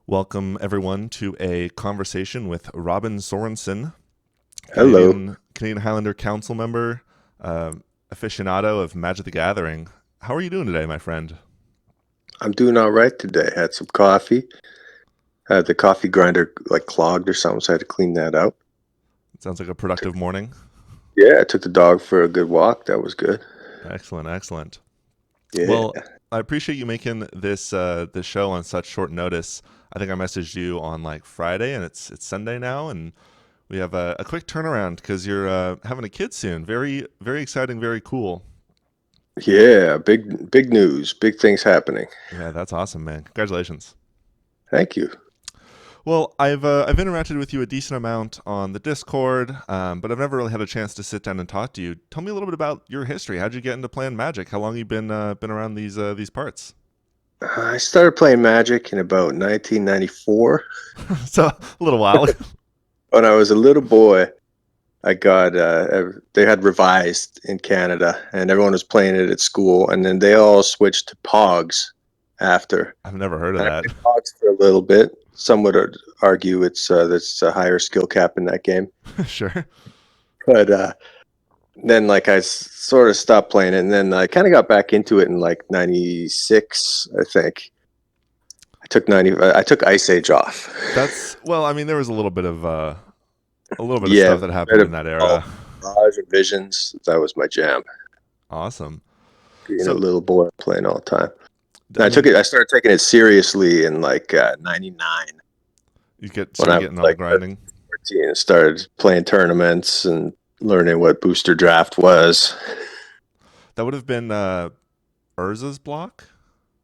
Welcome, everyone, to a conversation with Robin Sorensen, Hello. Canadian Highlander Council Member, uh, aficionado of Magic the Gathering. How are you doing today, my friend? I'm doing all right today. Had some coffee. Had the coffee grinder like clogged or something, so I had to clean that out. It sounds like a productive Took, morning. yeah, I took the dog for a good walk. That was good. Excellent, excellent. Yeah. Well, I appreciate you making this show on such short notice. I think I messaged you on like Friday, and it's Sunday now, and we have a quick turnaround because you're having a kid soon. Very very exciting, very cool. Yeah, big news. Big things happening. Yeah, that's awesome, man. Congratulations. Thank you. Well, I've interacted with you a decent amount on the Discord, but I've never really had a chance to sit down and talk to you. Tell me a little bit about your history. How'd you get into playing Magic? How long you been around these parts? I started playing Magic in about 1994. So a little while. When I was a little boy, I got they had revised in Canada, and everyone was playing it at school, and then they all switched to Pogs after. I've never heard of And I that. played Pogs for a little bit. Some would argue it's there's a higher skill cap in that game, Sure. but then like sort of stopped playing it, and then I kind of got back into it in like '96, I think. I took Ice Age off. That's well. I mean, there was a little bit of Yeah, stuff that bit happened of in that all era. Mirage and Visions. That was my jam. Awesome. Being a So little boy playing all the time. And I mean, I started taking it seriously in like '99 you get when I started was getting on the like grinding. 14 and started playing tournaments and learning what booster draft was. That would have been Urza's block,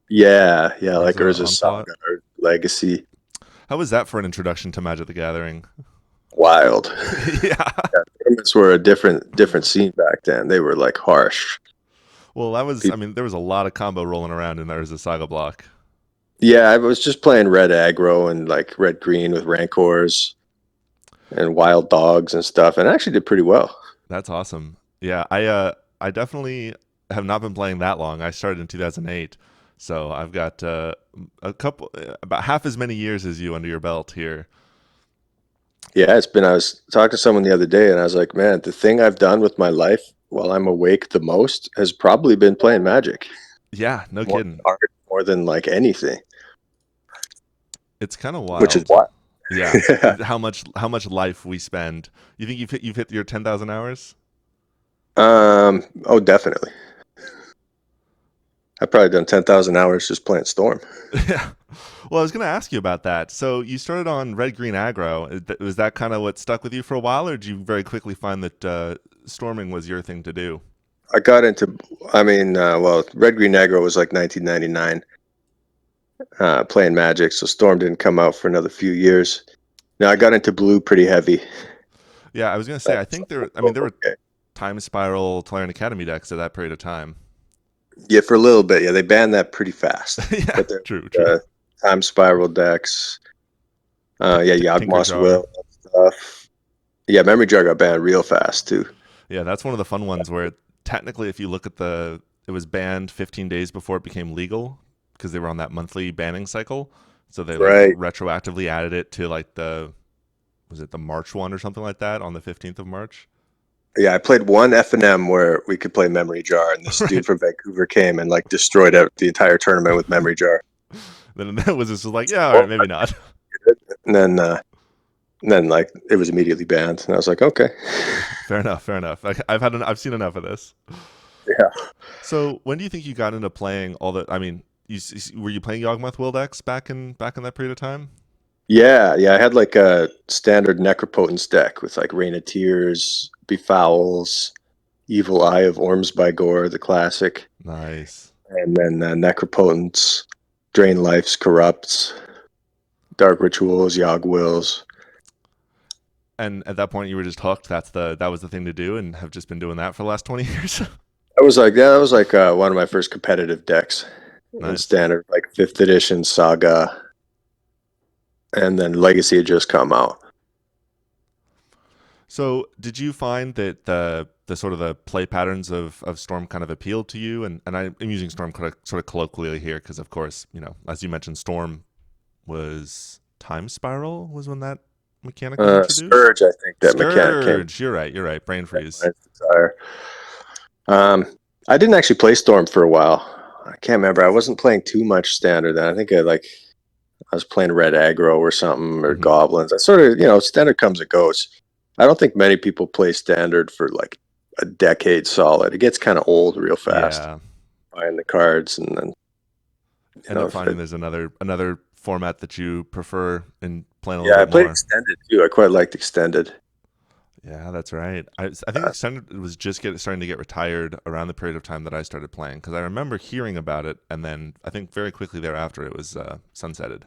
Yeah, yeah, like Urza Urza Onslaught. Saga or Legacy. How was that for an introduction to Magic the Gathering? Wild. Yeah. Yeah, tournaments were a different scene back then. They were like harsh. Well, that was, I People, mean, there was a lot of combo rolling around in there as a saga block. yeah, I was just playing red aggro and like red green with rancors and wild dogs and stuff, and I actually did pretty well. That's awesome. Yeah, I definitely have not been playing that long. I started in 2008. So I've got a couple about half as many years as you under your belt here. Yeah, it's been. I was talking to someone the other day, and I was like, man, the thing I've done with my life while I'm awake the most has probably been playing Magic. Yeah, no More kidding. than art, more than like anything, It's kind of which is wild. why. Yeah, Yeah. how much life we spend. You think you've hit your 10,000 hours? Oh, definitely. I've probably done 10,000 hours just playing Storm. Yeah. Well, I was going to ask you about that. So you started on red green aggro. Was that kind of what stuck with you for a while, or did you very quickly find that storming was your thing to do? I got into, well, Red Green Aggro was like 1999, playing Magic, so Storm didn't come out for another few years. Now I got into Blue pretty heavy. Yeah, I was going to say, I think there were Okay. Time Spiral, Tolarian Academy decks at that period of time. Yeah, for a little bit. Yeah, they banned that pretty fast. Yeah, But there's true, true. Time Spiral decks. Yeah, Tinker Yawgmoth's Jar. Will stuff. Yeah, Memory Jar got banned real fast too. Yeah, that's one of the fun ones where technically, if you look at it was banned 15 days before it became legal because they were on that monthly banning cycle. So they like Right. retroactively added it to like was it the March one or something like that on the 15th of March? Yeah, I played one F&M where we could play Memory Jar, and this Right. dude from Vancouver came and like destroyed out the entire tournament with Memory Jar. Then that was just like, yeah, all right, maybe not. And then like it was immediately banned, and I was like, okay. Fair enough, fair enough. I've seen enough of this. Yeah. So when do you think you got into playing all the? I mean, were you playing Yawgmoth Will decks back in that period of time? Yeah, yeah. I had like a standard Necropotence deck with like Rain of Tears, Befouls, Evil Eye of Ormsby-Gore, the classic, Nice. and then Necropotence, Drain Lives, Corrupts, Dark Rituals, Yogg Wills. And at that point, you were just hooked. That was the thing to do, and have just been doing that for the last 20 years. That was like one of my first competitive decks in Nice. standard, like fifth edition Saga, and then Legacy had just come out. So, did you find that the sort of the play patterns of Storm kind of appealed to you? And I'm using Storm sort of colloquially here because, of course, as you mentioned, Storm was Time Spiral was when that mechanic was introduced. Scourge, I think that mechanic came. Scourge. You're right. You're right. Brain freeze. Mine's Desire. Um, I didn't actually play Storm for a while. I can't remember. I wasn't playing too much standard then. I think I was playing Red Aggro or something or Mhm. Goblins. I sort of standard comes and goes. I don't think many people play standard for like a decade solid. It gets kind of old real fast. Yeah. Buying the cards and then End up finding there's another format that you prefer and playing a little yeah, I bit played more. extended too. I quite liked extended. Yeah, that's right. I think extended was just starting to get retired around the period of time that I started playing because I remember hearing about it, and then I think very quickly thereafter it was sunsetted.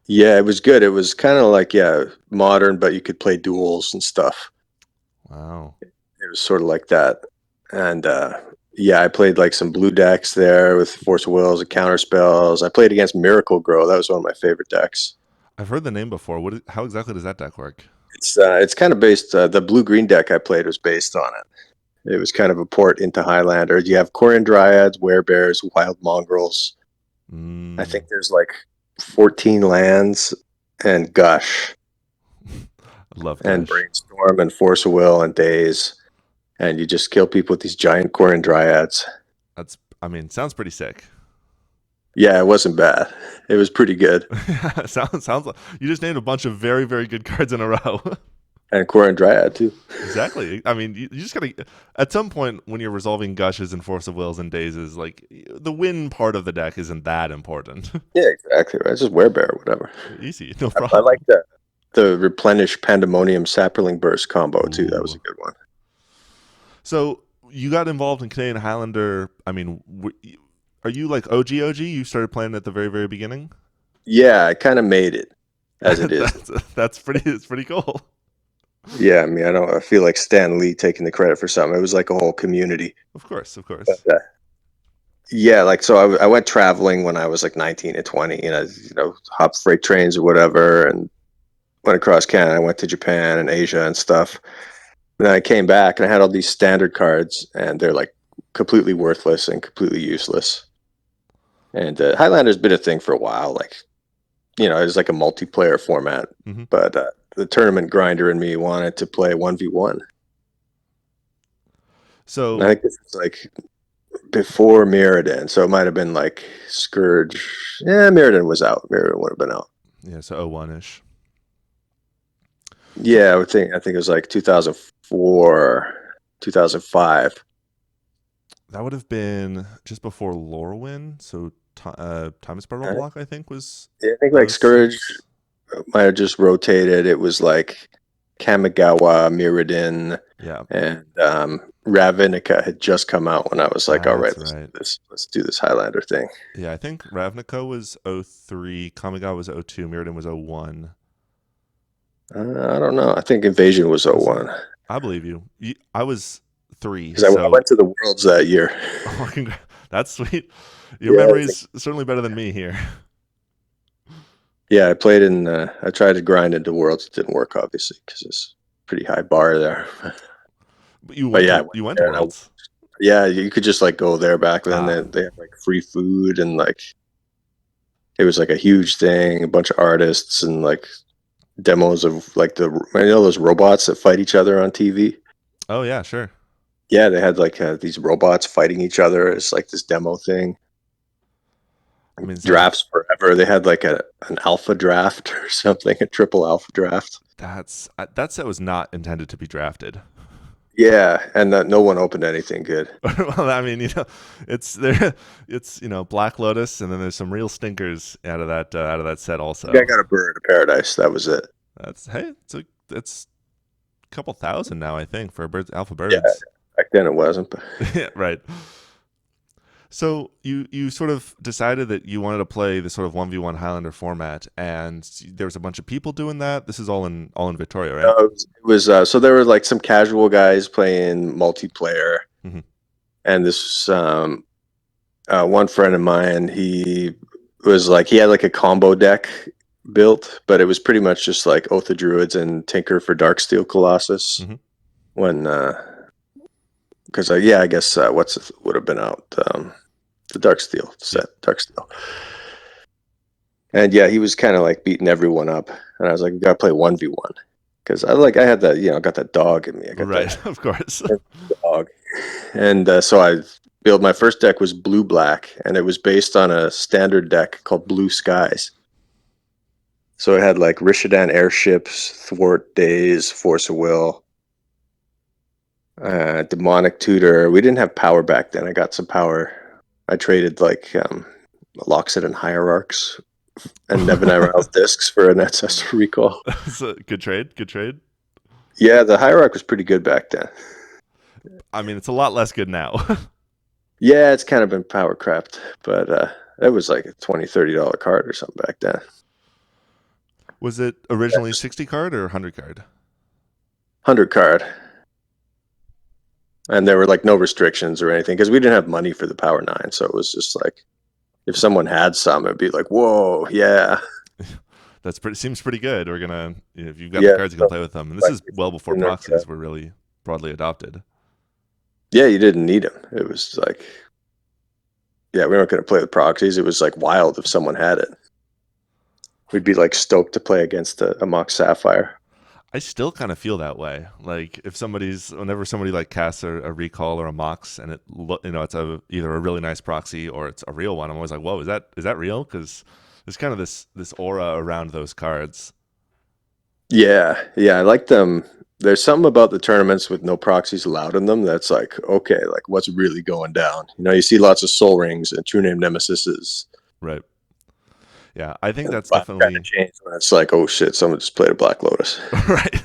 Yeah, it was good. It was kind of like modern, but you could play duels and stuff. Wow. It was sort of like that. And yeah, I played like some blue decks there with Force of Wills and counter spells. I played against Miracle Grow. That was one of my favorite decks. I've heard the name before. How exactly does that deck work? It's kind of based. The blue green deck I played was based on it. It was kind of a port into Highlander. You have Korean Dryads, Werebears, Wild Mongrels. I Mm, think there's like 14 lands and Gush I love and Gush. Brainstorm and Force of Will and Daze. And you just kill people with these giant Korean Dryads. I mean, sounds pretty sick. Yeah, it wasn't bad. It was pretty good. sounds like you just named a bunch of very very good cards in a row. And Korean Dryad too. Exactly. I mean, you just gotta. At some point, when you're resolving gushes and force of wills and dazes, like the win part of the deck isn't that important. Yeah, exactly right. It's just Werebear or whatever. Easy, no I like problem. the replenish Pandemonium Sapperling Burst combo too. That was Ooh. a good one. So you got involved in Canadian Highlander. I mean, are you like OG? You started playing at the very very beginning. Yeah, I kind of made it as it is. That's pretty. It's pretty cool. Yeah, I mean, I feel like Stan Lee taking the credit for something. It was like a whole community. Of course, of But, course. yeah, like so I went traveling when I was like 19 and 20, hop freight trains or whatever, and went across Canada. I went to Japan and Asia and stuff. And then I came back and I had all these standard cards, and they're like completely worthless and completely useless. And Highlander's been a thing for a while. Like, it's like a multiplayer format, Hmm. but the tournament grinder in me wanted to play 1v1. And I So think this is like before Mirrodin, so it might have been like Scourge. Yeah, Mirrodin was out. Mirrodin would have been out. yeah, so 01 ish. So Yeah, I think it was like 2004, 2005. that would have been just before Lorwyn. So Time Spiral I, block, I think, was yeah, I think like oh Scourge 06. might have just rotated. It was like Kamigawa, Mirrodin, Yeah, and Ravnica had just come out when I was like, all right, that's right. let's do this Highlander thing. Yeah, I think Ravnica was 03, Kamigawa was 02, Mirrodin was 01. I don't know. I think Invasion was Was it? '01 I believe you. I was 3, because I so went to the Worlds that year. oh, that's sweet. Your Yeah, memory is certainly better than me here. yeah. I played in. I tried to grind into Worlds. It didn't work, obviously, because it's pretty high bar there. But you But went yeah, I to went you went to there, and Worlds. yeah, you could just like go there back then. Ah, They had like free food and like it was like a huge thing. A bunch of artists and like demos of like those robots that fight each other on TV. oh yeah, sure. Yeah, they had like these robots fighting each other. It's like this demo thing. I mean, it sounds Drafts forever. They had like an alpha draft or something, a triple alpha draft. that set was not intended to be drafted. Yeah, and no one opened anything good. Well, I mean, it's there. It's Black Lotus, and then there's some real stinkers out of that set I also. got a bird of paradise. That was it. That's hey, it's a couple thousand now, I think, for birds, alpha Yeah, birds. back then it wasn't. But Yeah, right. So you sort of decided that you wanted to play this sort of 1v1 Highlander format, and there was a bunch of people doing that. This is all in Victoria, right? so there were like some casual guys playing multiplayer, Hmm. and this one friend of mine, he had like a combo deck built, but it was pretty much just like Oath of Druids and Tinker for Darksteel Colossus. Hmm. When because yeah, I guess would have been out the Darksteel set, Darksteel. And yeah, he was kind of like beating everyone up, and I was like, we gotta play 1v1 because I had that, got that dog in me. I got that Right, of course. dog, and so I built my first deck was blue black, and it was based on a standard deck called Blue Skies. So it had like Rishadan airships, Thwart Days, Force of Will, Demonic Tutor. We didn't have power back then. I got some power. I traded like Loxodon and Hierarchs and Nebonite Rouse discs for an Ancestor Recall. So, good trade. Good trade. Yeah, the Hierarch was pretty good back then. I mean, it's a lot less good now. Yeah, it's kind of been power crapped, but it was like a $20-$30 card or something back then. Was it originally 60 card or 100 card? 100 card. And there were like no restrictions or anything because we didn't have money for the Power 9. So it was just like, if someone had some, it'd be like, whoa, yeah. Seems pretty good. We're gonna, if you've got the cards, you can play with them. And this is well before proxies were really broadly adopted. Yeah, you didn't need them. It was like, yeah, we weren't going to play with proxies. It was like wild if someone had it. We'd be like stoked to play against a Mox Sapphire. I still kind of feel that way. Like if whenever somebody like casts a recall or a Mox, and it's either a really nice proxy or it's a real one, I'm always like, whoa, is that real? Because there's kind of this aura around those cards. Yeah, I like them. There's something about the tournaments with no proxies allowed in them that's like, okay, like what's really going down? You see lots of Soul Rings and True Name Nemesises. Right. Yeah, I think that's definitely changed when it's like, oh shit, someone just played a Black Lotus. Right.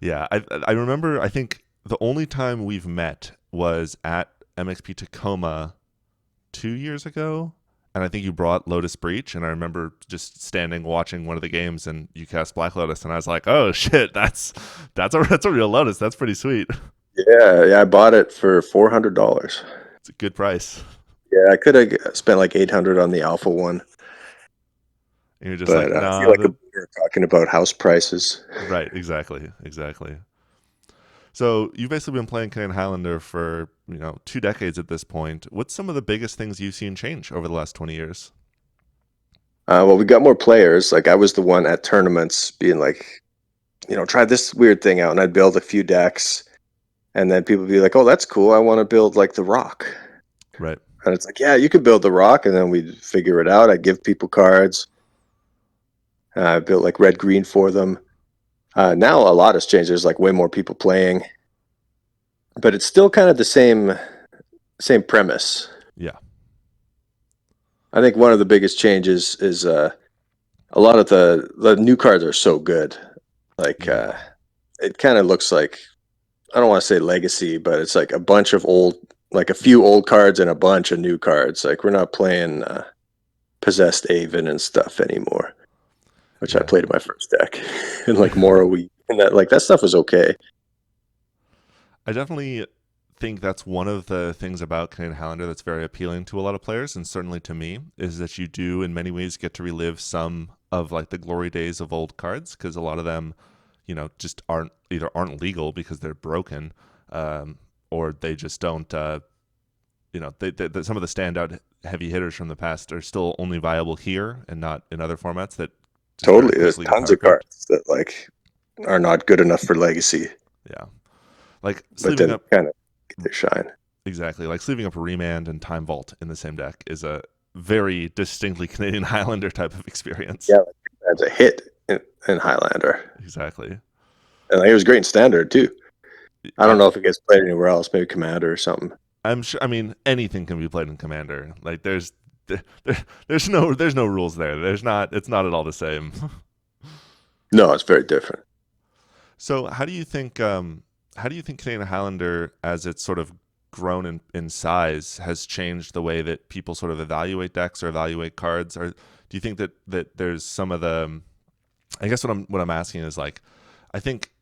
Yeah, I remember. I think the only time we've met was at MXP Tacoma 2 years ago, and I think you brought Lotus Breach, and I remember just standing watching one of the games, and you cast Black Lotus, and I was like, oh shit, that's a real Lotus. That's pretty sweet. Yeah, I bought it for $400. It's a good price. Yeah, I could have spent like $800 on the Alpha one. And you're just like, I feel like we're talking about house prices. Right, exactly. So you've basically been playing Canadian Highlander for 2 decades at this point. What's some of the biggest things you've seen change over the last 20 years? Well, we got more players. Like I was the one at tournaments being like, try this weird thing out, and I'd build a few decks, and then people would be like, oh, that's cool. I want to build like the Rock. Right. And it's like, yeah, you could build the Rock, and then we'd figure it out. I'd give people cards. I built like red green for them. Now a lot has changed. There's like way more people playing, but it's still kind of the same premise. Yeah. I think one of the biggest changes is a lot of the new cards are so good. Like it kind of looks like, I don't want to say legacy, but it's like a bunch of a few old cards and a bunch of new cards. Like we're not playing Possessed Aven and stuff anymore. Which I played in my first deck, and like Morrowind, and that stuff was okay. I definitely think that's one of the things about Canadian Highlander that's very appealing to a lot of players, and certainly to me, is that you do in many ways get to relive some of like the glory days of old cards, because a lot of them, just aren't legal because they're broken, or they just don't. Some of the standout heavy hitters from the past are still only viable here and not in other formats that. Totally, there's tons of cards that like are not good enough for legacy. Yeah, like but then up, kind of get their shine. Exactly, like sleeving up a Remand and Time Vault in the same deck is a very distinctly Canadian Highlander type of experience. Yeah, that's a hit in Highlander. Exactly, and it was great in Standard too. I don't know if it gets played anywhere else, maybe Commander or something. I'm sure. I mean, anything can be played in Commander. Like there's no rules there. It's not at all the same. No, it's very different. So how do you think Canadian Highlander, as it's sort of grown in size, has changed the way that people sort of evaluate decks or evaluate cards? Or do you think that there's some of the, I guess what I'm asking is, like, I think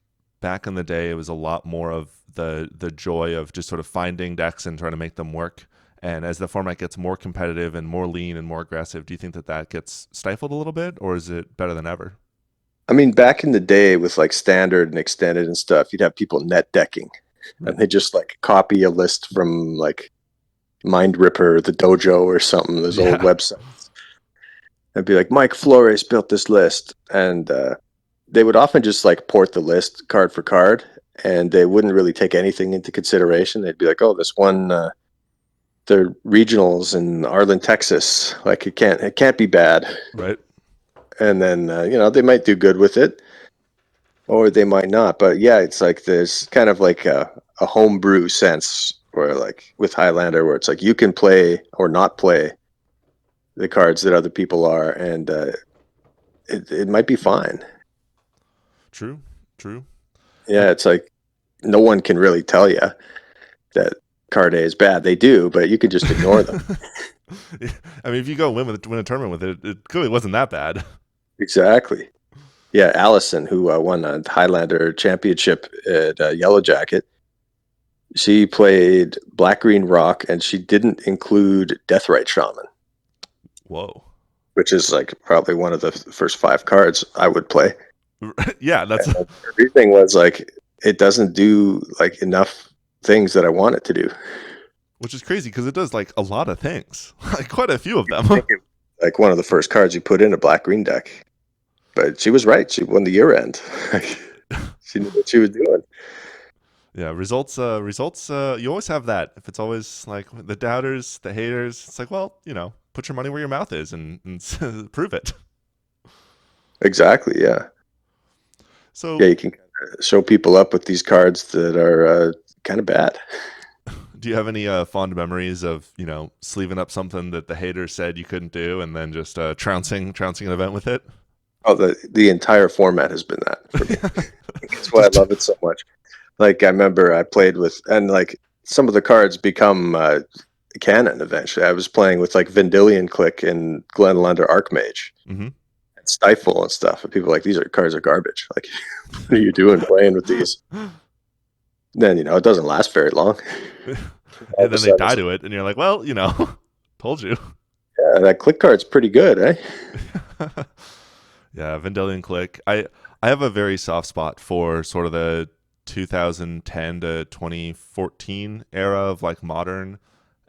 back in the day it was a lot more of the joy of just sort of finding decks and trying to make them work. And as the format gets more competitive and more lean and more aggressive, do you think that gets stifled a little bit, or is it better than ever? I mean, back in the day with like Standard and Extended and stuff, you'd have people net decking, and they just like copy a list from like Mind Ripper, the Dojo, or something. Those old websites, I'd be like, Mike Flores built this list, and they would often just like port the list card for card, and they wouldn't really take anything into consideration. They'd be like, oh, this one, they're regionals in Arlen, Texas. Like it can't be bad. Right. And then they might do good with it, or they might not. But yeah, it's like there's kind of like a homebrew sense where like with Highlander, where it's like you can play or not play the cards that other people are, and it might be fine. True. True. Yeah, it's like no one can really tell you that card A is bad. They do, but you can just ignore them. I mean, if you go win a tournament with it, it clearly wasn't that bad. Exactly. Yeah, Allison, who won a Highlander championship at Yellow Jacket, she played Black Green Rock, and she didn't include Deathrite Shaman, Whoa. which is like probably one of the first 5 cards I would play. Yeah, that's And everything was like it doesn't do like enough things that I want it to do. which is crazy because it does like a lot of things, like quite a few of them. I think it, like one of the first cards you put in a Black Green deck. But she was right. She won the year end. She knew what she was doing. Yeah, results. You always have that. If it's always like the doubters, the haters, it's like, well, put your money where your mouth is and prove it. Exactly. Yeah. So, Yeah. You can show people up with these cards that are kind of bad. do you have any fond memories of sleeving up something that the haters said you couldn't do, and then just trouncing an event with it? Oh, the entire format has been that for me. That's why I Just love it so much. Like I remember I played with, and like some of the cards become canon eventually. I was playing with like Vendilion Click and Canlander Archmage Mhm. and Stifle and stuff, and people are like these cards are garbage. Like, what are you doing playing with these? Then it doesn't last very long. All And of a then they sudden, die it's to it, and you're like, well, told you. yeah, that click card's pretty good, eh? Yeah, Vendilion Click. I have a very soft spot for sort of the 2010 to 2014 era of like modern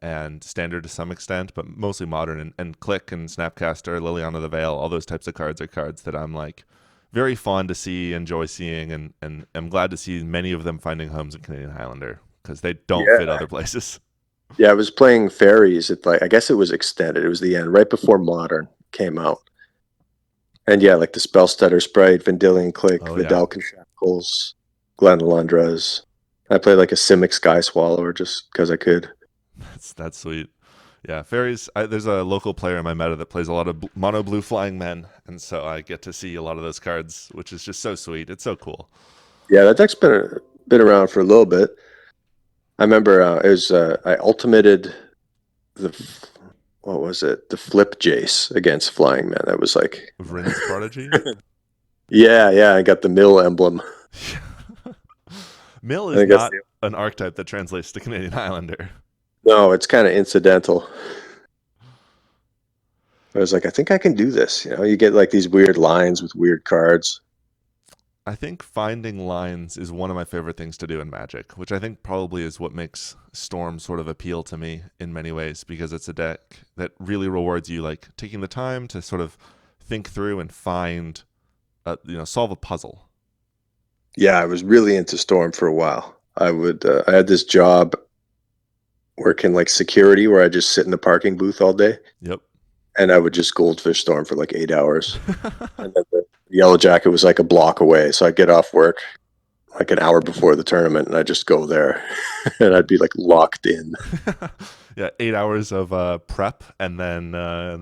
and standard to some extent, but mostly modern, and Click and Snapcaster, Liliana the Veil, all those types of cards are cards that I'm like very fond to see, enjoy seeing, and I'm glad to see many of them finding homes in Canadian Highlander because they don't fit Yeah, other places. yeah. I was playing fairies at like I guess it was extended. It was the end right before modern came out, and yeah, like the Spellstutter Sprite, Vendilion Click, Oh yeah, Vidalcan Shackles, Glenalundras. I played like a Simic Sky Swallower just because I could. that's sweet. Yeah, fairies. There's a local player in my meta that plays a lot of mono blue flying men, and so I get to see a lot of those cards, which is just so sweet. It's so cool. Yeah, that deck's been around for a little bit. I remember it was I ultimated the what was it? The Flip Jace against Flying Man. That was like Vryn's Prodigy. yeah. I got the mill emblem. Mill I is think that's not an archetype that translates to Canadian Highlander. no, it's kind of incidental. I was like, I think I can do this. You get like these weird lines with weird cards. I think finding lines is one of my favorite things to do in Magic, which I think probably is what makes Storm sort of appeal to me in many ways, because it's a deck that really rewards you like taking the time to sort of think through and find, solve a puzzle. Yeah, I was really into Storm for a while. I had this job working like security where I just sit in the parking booth all day, Yep. and I would just Goldfish Storm for like 8 hours. And then the Yellow Jacket was like a block away, so I'd get off work like an hour before the tournament, and I'd just go there, and I'd be like locked in. Yeah, 8 hours of prep, and then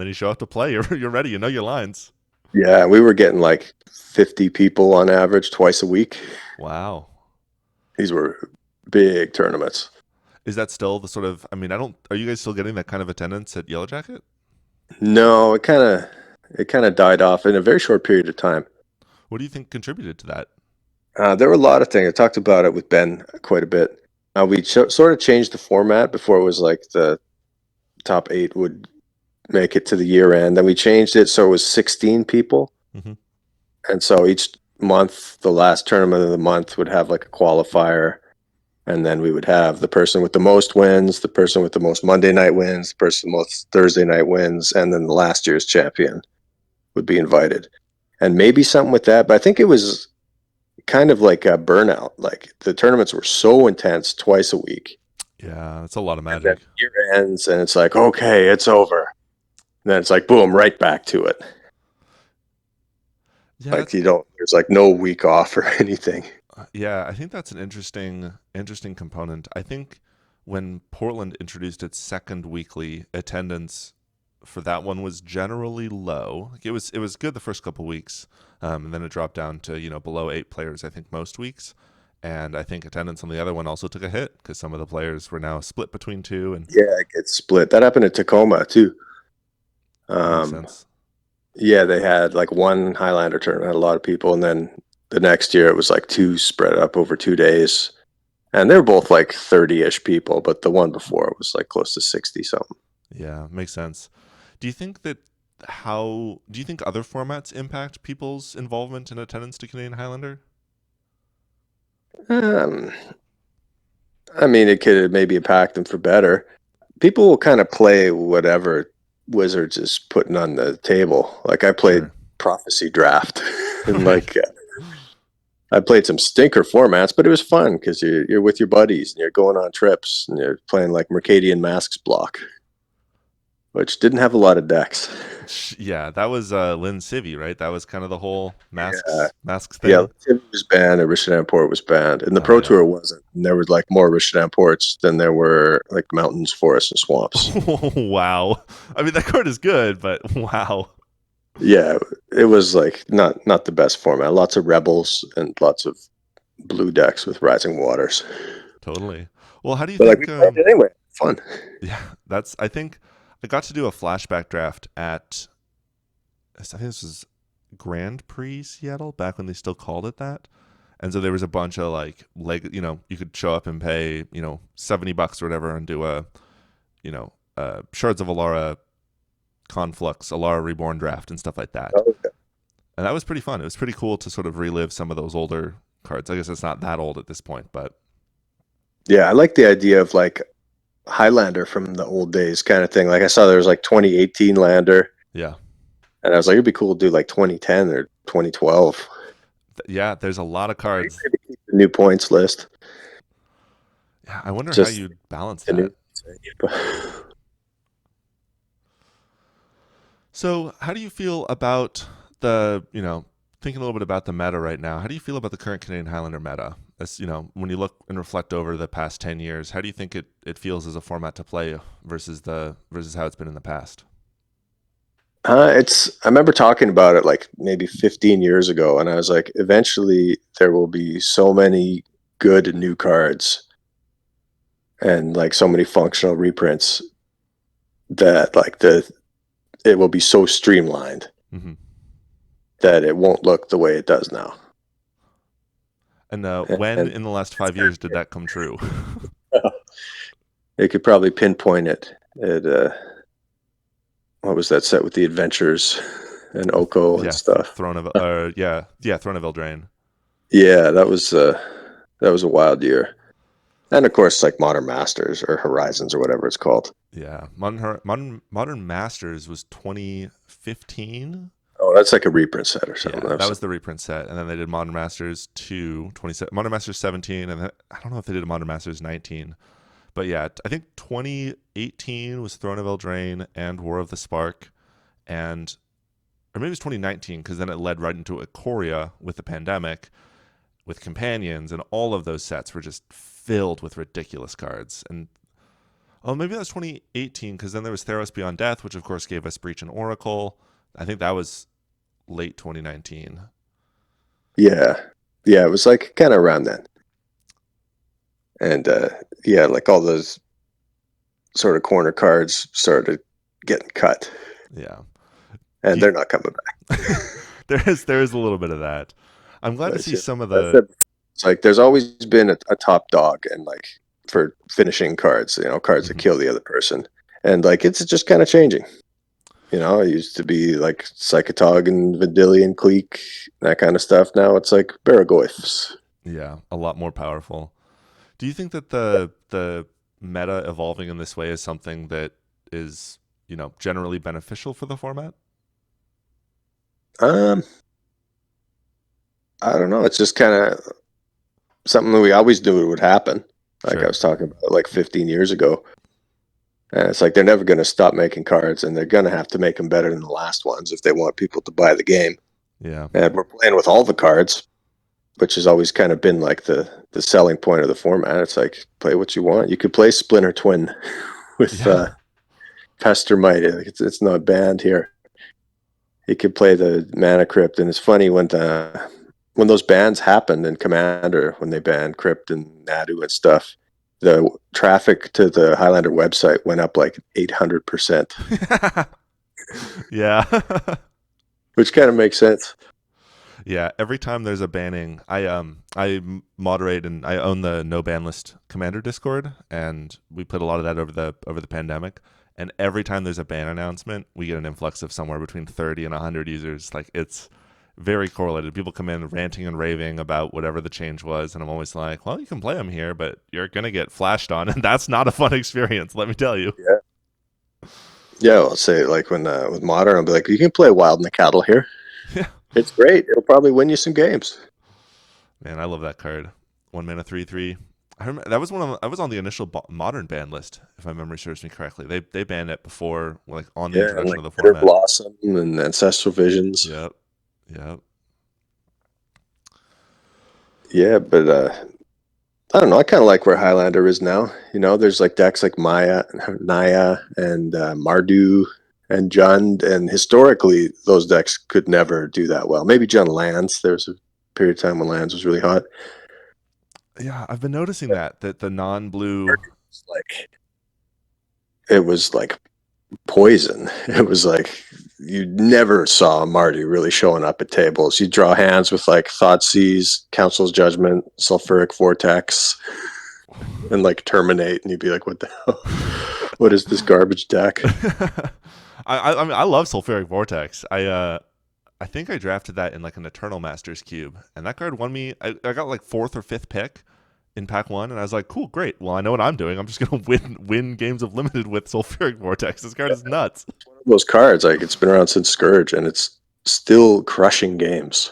you show up to play. You're ready. You know your lines. Yeah, we were getting like 50 people on average twice a week. Wow. These were big tournaments. Is that still the sort of? I mean, I don't. Are you guys still getting that kind of attendance at Yellow Jacket? No, it kind of died off in a very short period of time. What do you think contributed to that? There were a lot of things. I talked about it with Ben quite a bit. We sort of changed the format before it was like the top 8 would make it to the year end. Then we changed it so it was 16 people. Mm-hmm. And so each month, the last tournament of the month would have like a qualifier. And then we would have the person with the most wins, the person with the most Monday night wins, the person with most Thursday night wins, and then the last year's champion. would be invited, and maybe something with that. But I think it was kind of like a burnout. Like the tournaments were so intense twice a week, Yeah, it's a lot of and then magic. the year ends, and it's like, okay, it's over. And then it's like, boom, right back to it. Yeah, Like you don't. There's like no week off or anything. yeah, I think that's an interesting component. I think when Portland introduced its second weekly, attendance for that one was generally low. Like it was good the first couple weeks, and then it dropped down to below 8 players. I think most weeks, and I think attendance on the other one also took a hit because some of the players were now split between two, and Yeah, it gets split. That happened in Tacoma too. that makes Um, sense. yeah, they had like one Highlander tournament, had a lot of people, and then the next year it was like two spread up over 2 days, and they were both like 30-ish people, but the one before was like close to 60 something. Yeah, makes sense. Do you think that how do you think other formats impact people's involvement and attendance to Canadian Highlander? Um, I mean, it could maybe impact them for better. People will kind of play whatever Wizards is putting on the table. Like I played Sure. Prophecy Draft, and Right. like I played some stinker formats, but it was fun because you're with your buddies and you're going on trips and you're playing like Mercadian Masks block, which didn't have a lot of decks. Yeah, that was Lynn Civy, right? That was kind of the whole Yeah, masks yeah. thing. Tim was banned and Rishadan Port was banned, and the Oh Pro yeah. Tour wasn't. And there was like more Rishadan Ports than there were like mountains, forests, and swamps. Wow. I mean that card is good, but wow. Yeah, it was like not the best format. Lots of rebels and lots of blue decks with rising waters. Totally. Well, how do you But like we think played it anyway. Fun. yeah, that's I think I got to do a flashback draft at I think this was Grand Prix Seattle back when they still called it that. And so there was a bunch of you could show up and pay, $70 or whatever and do Shards of Alara Conflux, Alara Reborn draft and stuff like that. Oh, And that was pretty fun. It was pretty cool to sort of relive some of those older cards. I guess it's not that old at this point, but yeah, I like the idea of like Highlander from the old days kind of thing. Like I saw there was like 2018 Lander, yeah. and I was like, it'd be cool to do like 2010 or 2012. Yeah, there's a lot of Maybe cards. keep the new points list. Yeah, I wonder how Just you'd balance the new. that. So, how do you feel about thinking a little bit about the meta right now? How do you feel about the current Canadian Highlander meta? As when you look and reflect over the past 10 years, how do you think it feels as a format to play versus how it's been in the past? It's. I remember talking about it like maybe 15 years ago, and I was like, eventually there will be so many good new cards and like so many functional reprints that like the it will be so streamlined Hmm. that it won't look the way it does now. And when And in the last 5 years did that come true? it could probably pinpoint it at what was that set with the adventures and Oko and Yeah, stuff. Throne of Eldraine. Yeah, that was a wild year. And of course, like Modern Masters or Horizons or whatever it's called. Yeah, Modern Masters was 2015. Oh, that's like a reprint set or something. Yeah, that was the reprint set, and then they did Modern Masters 2, 27, Modern Masters 17, and then, I don't know if they did Modern Masters 19, but yeah, I think 2018 was Throne of Eldraine and War of the Spark, and or maybe it was 2019 because then it led right into Ikoria with the pandemic, with companions, and all of those sets were just filled with ridiculous cards. And oh, maybe that was 2018 because then there was Theros Beyond Death, which of course gave us Breach and Oracle. I think that was late 2019. Yeah. Yeah, it was like kind of around then. And yeah, like all those sort of corner cards started getting cut. Yeah. And Do you, they're not coming back. there is a little bit of that. I'm glad to But see some of that's the it. It's like there's always been a top dog and like for finishing cards, cards that mhm. kill the other person. And like it's just kind of changing. It used to be like Psychotog and Vidilian Clique, that kind of stuff. Now it's like Baragoyfs. Yeah, a lot more powerful. Do you think that the meta evolving in this way is something that is, generally beneficial for the format? Um, I don't know. It's just kind of something that we always knew it would happen. Like I Sure. was talking about, like 15 years ago, and it's like they're never going to stop making cards, and they're going to have to make them better than the last ones if they want people to buy the game. Yeah. And we're playing with all the cards, which has always kind of been like the selling point of the format. It's like play what you want. You could play Splinter Twin with Yeah. Pester Might. It's not banned here. You could play the Mana Crypt, and it's funny when those bans happened in Commander, when they banned Crypt and Nadu and stuff, the traffic to the Highlander website went up like 800%, Yeah. which kind of makes sense. Yeah, every time there's a banning, I moderate and I own the no ban list commander Discord, and we put a lot of that over the pandemic. And every time there's a ban announcement, we get an influx of somewhere between 30 and 100 users. Like it's very correlated. People come in ranting and raving about whatever the change was, and I'm always like, "Well, you can play them here, but you're gonna get flashed on, and that's not a fun experience. Let me tell you." Yeah. Yeah, I'll say like when with Modern, I'll be like, you can play Wild and the Cattle here. Yeah, It's great. It'll probably win you some games. man, I love that card. 1 mana 3/3. I remember that was I was on the initial modern ban list, if my memory serves me correctly. They banned it before, like on the Yeah, and introduction like of the Bitter format. Blossom and Ancestral Visions. Yep, yep. Yeah, but I don't know. I kind of like where Highlander is now. You know, there's like decks like Maya, Naya, and Mardu and Jund, and historically those decks could never do that well. Maybe Jund Lands. There was a period of time when Lands was really hot. Yeah, I've been noticing But that the non-blue. Mardu was like it was like poison. It was like you never saw Marty really showing up at tables. You draw hands with like Thoughtseize, Council's Judgment, Sulfuric Vortex, and like Terminate, and you'd be like, "What the hell? What is this garbage deck?" I mean I love sulfuric vortex. I think I drafted that in like an Eternal Masters cube, and that card won me. I got like fourth or fifth pick in pack one, and I was like, cool, great. Well, I know what I'm doing. I'm just gonna win games of limited with sulfuric vortex. This card is nuts. One of those cards, like it's been around since Scourge, and it's still crushing games.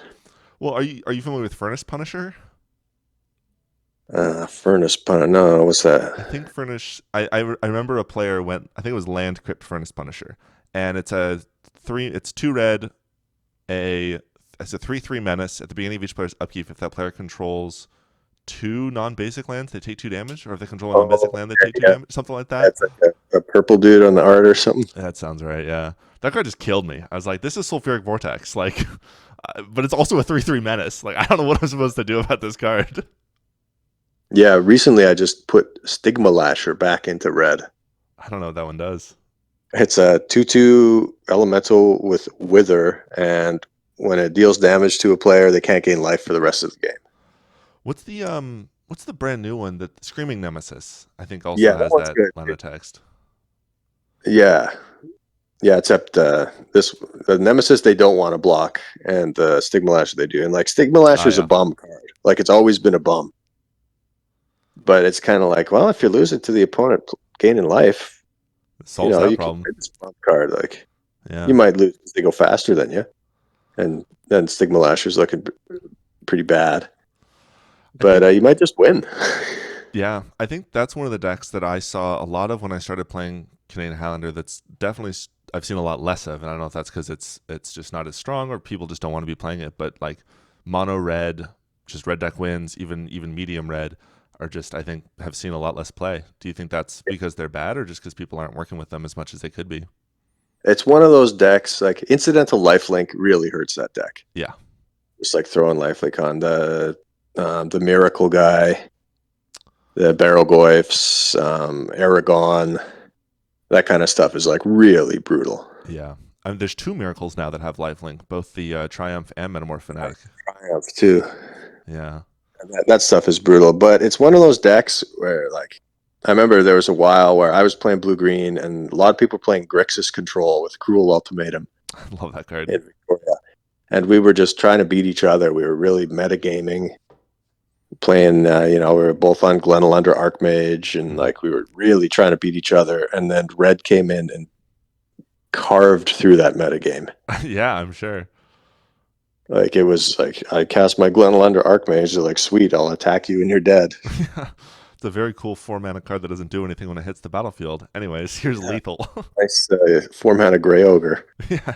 Well, are you familiar with Furnace Punisher? Furnace Pun. No, what's I that? think Furnace. I remember a player went. I think it was Land Crypt Furnace Punisher, and it's a three. It's two red. It's a 3/3 menace at the beginning of each player's upkeep. If that player controls two non-basic lands, they take 2 damage, or if they control a non-basic Oh, land, they yeah, take two yeah. damage, something like that. That's like a purple dude on the art or something. That sounds right. Yeah, that card just killed me. I was like, this is sulfuric vortex, like, but it's also a 3/3 menace. Like, I don't know what I'm supposed to do about this card. Yeah, recently I just put Stigma Lasher back into red. I don't know what that one does. It's a 2/2 elemental with Wither, and when it deals damage to a player, they can't gain life for the rest of the game. What's the brand new one that Screaming Nemesis? I think also Yeah, that has one's that good. line of text. Yeah, yeah. Except the Nemesis they don't want to block, and the Stigma Lasher they do. And like Stigma Oh Lasher's a yeah, bum card. Like it's always been a bum. But it's kind of like, well, if you lose it to the opponent gaining life, it solves that you can problem. play this bum card. Like Yeah. you might lose because they go faster than you, and then Stigma Lasher's looking pretty bad. I But think you might just win. yeah, I think that's one of the decks that I saw a lot of when I started playing Canadian Highlander. That's definitely I've seen a lot less of, and I don't know if that's because it's just not as strong or people just don't want to be playing it. But like mono red, just red deck wins, even medium red are just I think have seen a lot less play. Do you think that's because they're bad or just because people aren't working with them as much as they could be? It's one of those decks, like Incidental Lifelink really hurts that deck. Yeah, Just like throwing Lifelink on the Miracle guy, the Barrelgoyfs, Aragon, that kind of stuff is like really brutal. yeah. I mean, there's two miracles now that have lifelink, both the Triumph and Metamorph Fanatic. Triumph too. Yeah, And that stuff is brutal, but it's one of those decks where like I remember there was a while where I was playing blue green and a lot of people were playing Grixis Control with Cruel Ultimatum I love that card. in Victoria. And we were just trying to beat each other. We were really metagaming, playing, we were both on Glenelander Archmage, and like we were really trying to beat each other. And then Red came in and carved through that metagame. Yeah, I'm sure. Like it was like I cast my Canlander Archmage. They're like, sweet, I'll attack you and you're dead. Yeah. It's a very cool 4 mana card that doesn't do anything when it hits the battlefield. Anyways, here's Yeah. lethal. Nice 4 mana Gray Ogre. Yeah.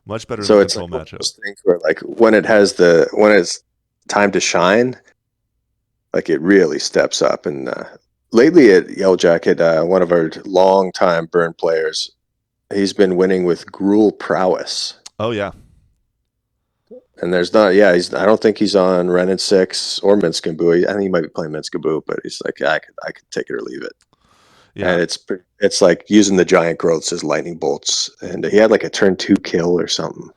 Much better in a So it's control like one of matchup. those things where like when it's time to shine, like it really steps up. And lately at Yellow Jacket, one of our long time burn players, he's been winning with Gruul Prowess. Oh yeah. And there's not, yeah, I don't think he's on Ren and Six or Minskaboo. I think he might be playing Minskaboo, but he's like, yeah, I could take it or leave it. Yeah. And it's like using the giant growths as lightning bolts. And he had like a turn 2 kill or something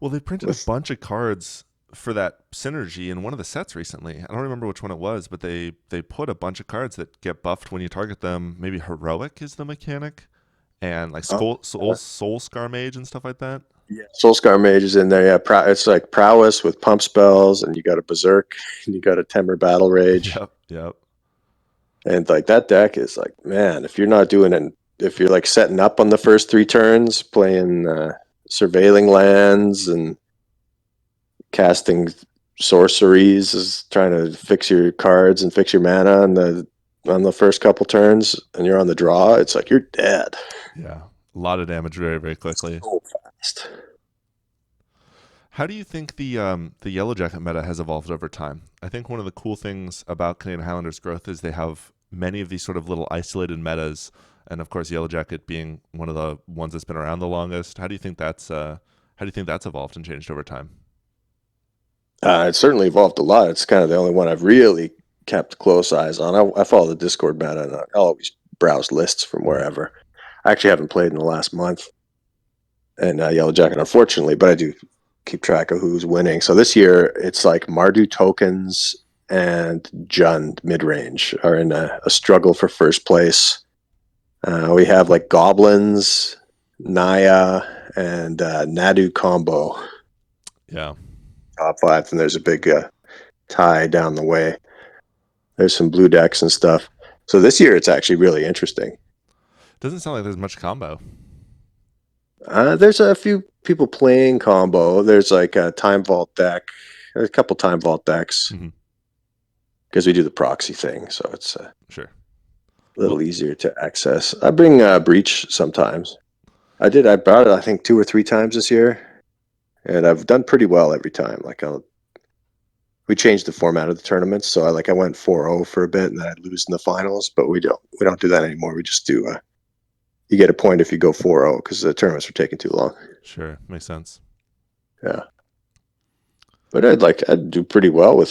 Well, they printed a with, bunch of cards for that synergy in one of the sets recently. I don't remember which one it was, but they put a bunch of cards that get buffed when you target them. Maybe heroic is the mechanic, and like soul scar mage and stuff like that. yeah, Soulscar Mage is in there. Yeah, it's like prowess with pump spells, and you got a Berserk, and you got a Temur Battle Rage, Yep, yep. and like that deck is like, man, if you're not doing it, if you're like setting up on the first 3 turns, playing surveilling lands and casting sorceries, is trying to fix your cards and fix your mana on the first couple turns, and you're on the draw, it's like you're dead. Yeah, a lot of damage very very quickly. So fast. How do you think the Yellow Jacket meta has evolved over time? I think one of the cool things about Canadian Highlanders growth is they have many of these sort of little isolated metas, and of course Yellow Jacket being one of the ones that's been around the longest. How do you think that's evolved and changed over time? It's certainly evolved a lot. It's kind of the only one I've really kept close eyes on. I follow the Discord meta, and I'll always browse lists from Mhm. wherever. I actually haven't played in the last month in Yellow Jacket, unfortunately, but I do keep track of who's winning. So this year, it's like Mardu tokens and Jund mid range are in a struggle for first place. We have like Goblins, Naya, and Nadu combo Yeah, top 5, and there's a big tie down the way. There's some blue decks and stuff. So this year it's actually really interesting. doesn't sound like there's much combo. There's a few people playing combo. There's like a Time Vault deck, a couple Time Vault decks Hmm. because we do the proxy thing, so it's a Sure. Well, little easier to access. I bring Breach sometimes. I brought it I think 2 or 3 times this year, and I've done pretty well every time. We changed the format of the tournaments, so I went 4-0 for a bit, and then I'd lose in the finals. But we don't do that anymore. We just do. You get a point if you go 4-0 because the tournaments were taking too long. sure, makes sense. Yeah, but I'd do pretty well with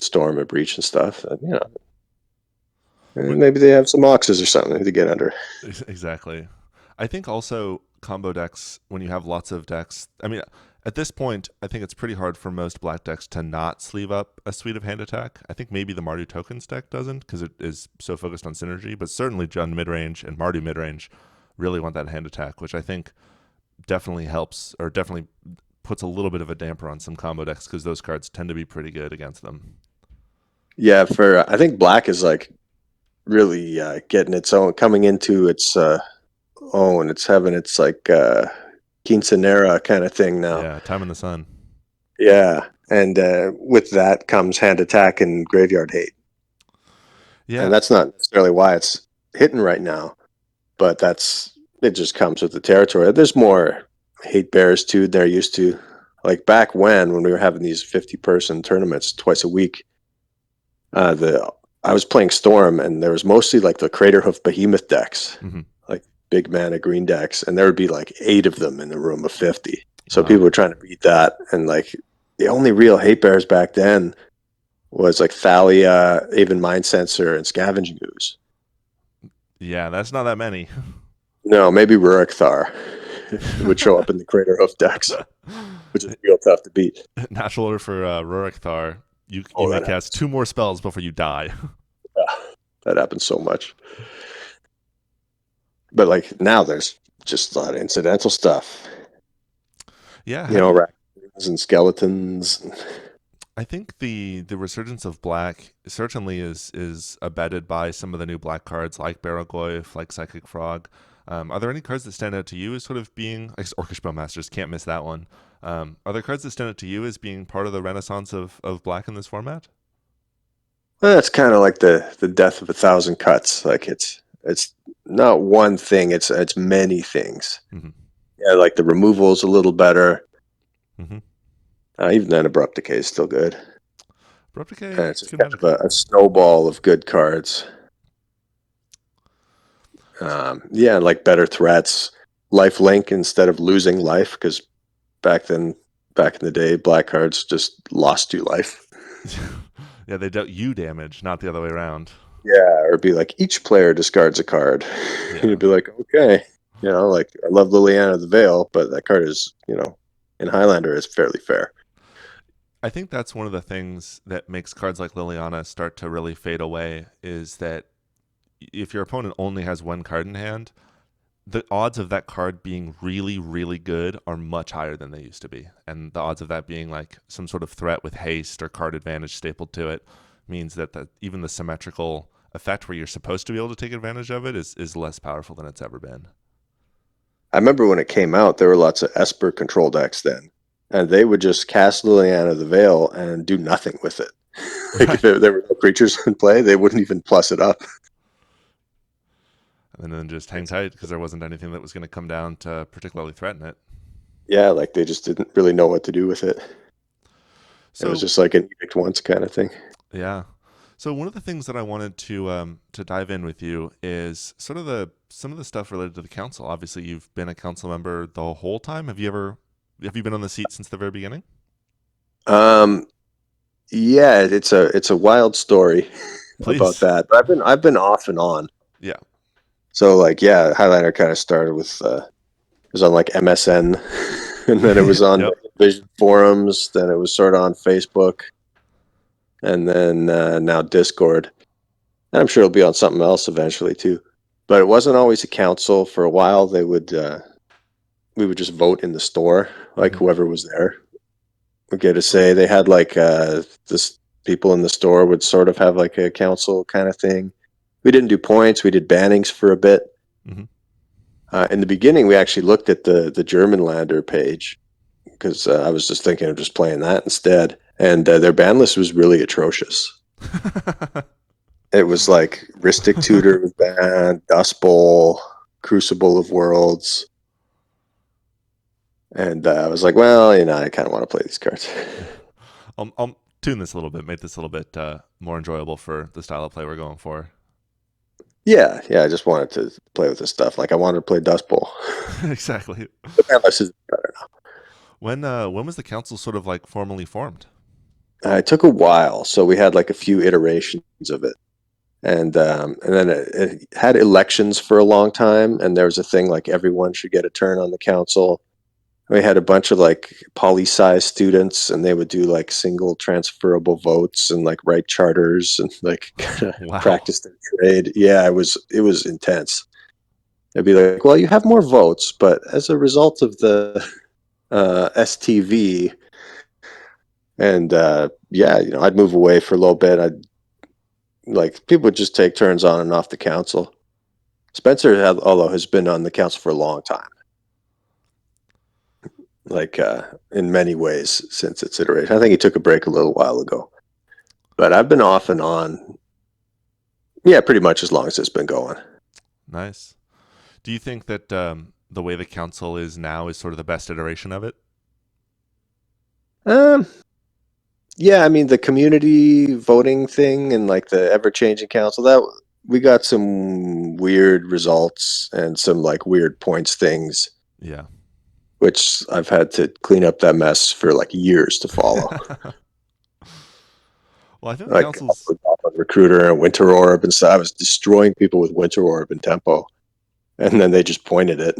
Storm and Breach and stuff. And, and maybe they have some Oxes or something to get under. Exactly. I think also combo decks, when you have lots of decks, I mean, at this point, I think it's pretty hard for most black decks to not sleeve up a suite of hand attack. I think maybe the Mardu tokens deck doesn't because it is so focused on synergy, but certainly Jund midrange and Mardu midrange really want that hand attack, which I think definitely helps or definitely puts a little bit of a damper on some combo decks because those cards tend to be pretty good against them. Yeah, for I think Black is like really getting its own, coming into its own. It's having its like quinceanera kind of thing now. Yeah, time in the sun. Yeah, and with that comes hand attack and graveyard hate, Yeah, and that's not necessarily why it's hitting right now, but it just comes with the territory. There's more hate bears too than they're used to. Like back when we were having these 50-person tournaments twice a week, the I was playing Storm, and there was mostly like the Craterhoof Behemoth decks, hmm, like big mana green decks, and there would be like 8 of them in the room of 50. So wow. people were trying to beat that, and like the only real hate bears back then was like Thalia, even Mind Sensor, and Scavenging Ooze. Yeah, that's not that many. No, maybe Rurik Thar would show up in the Craterhoof decks, which is real tough to beat. Natural order for Rurik Thar. You Oh, may cast 2 more spells before you die. that happens so much. But like now, there's just a lot of incidental stuff. Yeah, You know, raccoons and skeletons. I think the resurgence of black certainly is abetted by some of the new black cards like Barragoyf, like Psychic Frog. Are there any cards that stand out to you as sort of being, I guess Orcish Bowmasters, can't miss that one, Are there cards that stand out to you as being part of the renaissance of black in this format? Well, that's kind of like the death of a thousand cuts. Like it's not one thing. It's many things. Hmm. Yeah, like the removal is a little better. Hmm. Even then, abrupt decay is still good. Abrupt And Decay, it's just good kind of magic. a snowball of good cards. Yeah, like better threats, life link instead of losing life, because back then, back in the day, black cards just lost you life. Yeah, they dealt you damage, not the other way around. Yeah, or be like each player discards a card. Yeah. You'd be like, okay, like I love Liliana the Veil, but that card is, in Highlander is fairly fair. I think that's one of the things that makes cards like Liliana start to really fade away is that if your opponent only has one card in hand, the odds of that card being really, really good are much higher than they used to be. And the odds of that being like some sort of threat with haste or card advantage stapled to it means that even the symmetrical effect where you're supposed to be able to take advantage of it is less powerful than it's ever been. I remember when it came out, there were lots of Esper control decks then, and they would just cast Liliana the Veil and do nothing with it. Like if Right. there were no creatures in play, they wouldn't even plus it up. And then just hang tight because there wasn't anything that was going to come down to particularly threaten it. Yeah, like they just didn't really know what to do with it. It was So, just like an edict once kind of thing. yeah. So one of the things that I wanted to dive in with you is sort of the some of the stuff related to the council. Obviously, you've been a council member the whole time. Have you been on the seat since the very beginning? Um, yeah, it's a wild story about Please. that. But I've been off and on. Yeah. So like yeah, Highlander kind of started with it was on like MSN, and then it was on Yep. Vision forums. Then it was sort of on Facebook, and then now Discord. And I'm sure it'll be on something else eventually too. But it wasn't always a council. For a while, we would just vote in the store, like Hmm. whoever was there would get a say. They had like this people in the store would sort of have like a council kind of thing. We didn't do points. We did bannings for a bit. Hmm. In the beginning, we actually looked at the German Lander page because I was just thinking of just playing that instead. And their ban list was really atrocious. It was like Ristic Tutor was banned, Dust Bowl, Crucible of Worlds. And I was like, well, I kind of want to play these cards. I'll tune this a little bit, make this a little bit more enjoyable for the style of play we're going for. Yeah, I just wanted to play with this stuff. Like I wanted to play Dust Bowl. Exactly. The ban list is better When was the council sort of like formally formed? now. It took a while, so we had like a few iterations of it. And then it had elections for a long time, and there was a thing like everyone should get a turn on the council. We had a bunch of like poli-sci students, and they would do like single transferable votes and like write charters and like kind of Wow. practice their trade. Yeah, it was intense. They'd be like, "Well, you have more votes, but as a result of the STV, and yeah, I'd move away for a little bit. I'd like people would just take turns on and off the council. Spencer, although has been on the council for a long time, like in many ways since its iteration. I think he took a break a little while ago, but I've been off and on. Yeah, pretty much as long as it's been going. Nice. Do you think that the way the council is now is sort of the best iteration of it? Um, yeah, I mean the community voting thing and like the ever-changing council that we got some weird results and some like weird points things, Yeah. which I've had to clean up that mess for like years to follow. Well, I think the Like council's Recruiter and Winter Orb and stuff. I was destroying people with Winter Orb and Tempo, and then they just pointed it.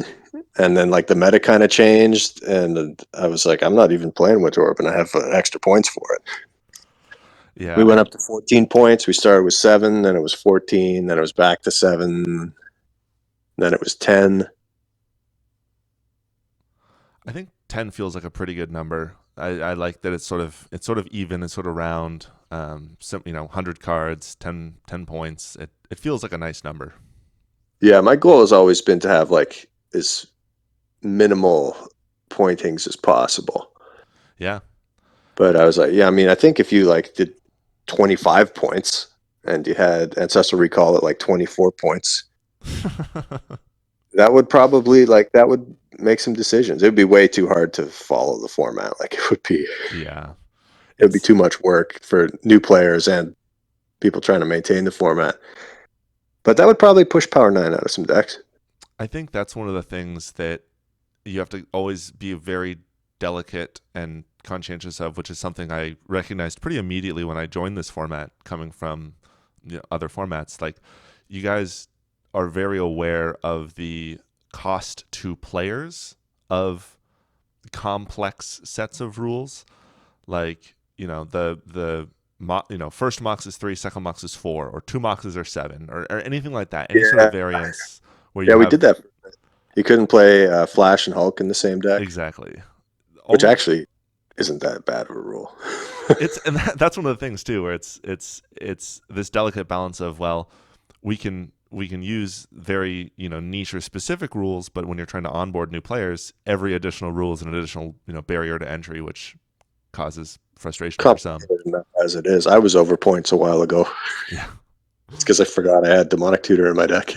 And then like the meta kind of changed, and I was like, I'm not even playing Winter Orb, and I have extra points for it. We yeah. went up to 14 points. We started with 7, then it was 14, then it was back to 7, then it was 10. I think 10 feels like a pretty good number. I like that it's sort of even and sort of round. 100 cards, 10 points. It feels like a nice number. Yeah, my goal has always been to have like as minimal pointings as possible. Yeah. But I was like, yeah, I mean, I think if you like did 25 points and you had Ancestral Recall at like 24 points, that would probably like that would make some decisions. It would be way too hard to follow the format. Like Yeah. it would be It's too much work for new players and people trying to maintain the format. But that would probably push Power 9 out of some decks. I think that's one of the things that you have to always be very delicate and conscientious of, which is something I recognized pretty immediately when I joined this format, coming from other formats. Like, you guys are very aware of the cost to players of complex sets of rules. Like, first mox is 3, second mox is 4, or two moxes are 7, or anything like that. Any sort of Yeah. variance where you Yeah, we did have that. You couldn't play Flash and Hulk in the same deck, exactly which almost. actually isn't that bad of a rule. That's one of the things too, where it's this delicate balance of, well, we can use very niche or specific rules, but when you're trying to onboard new players, every additional rule is an additional barrier to entry, which causes frustration for some. Complicated enough as it is. I was over points a while ago. Yeah. It's because I forgot I had Demonic Tutor in my deck.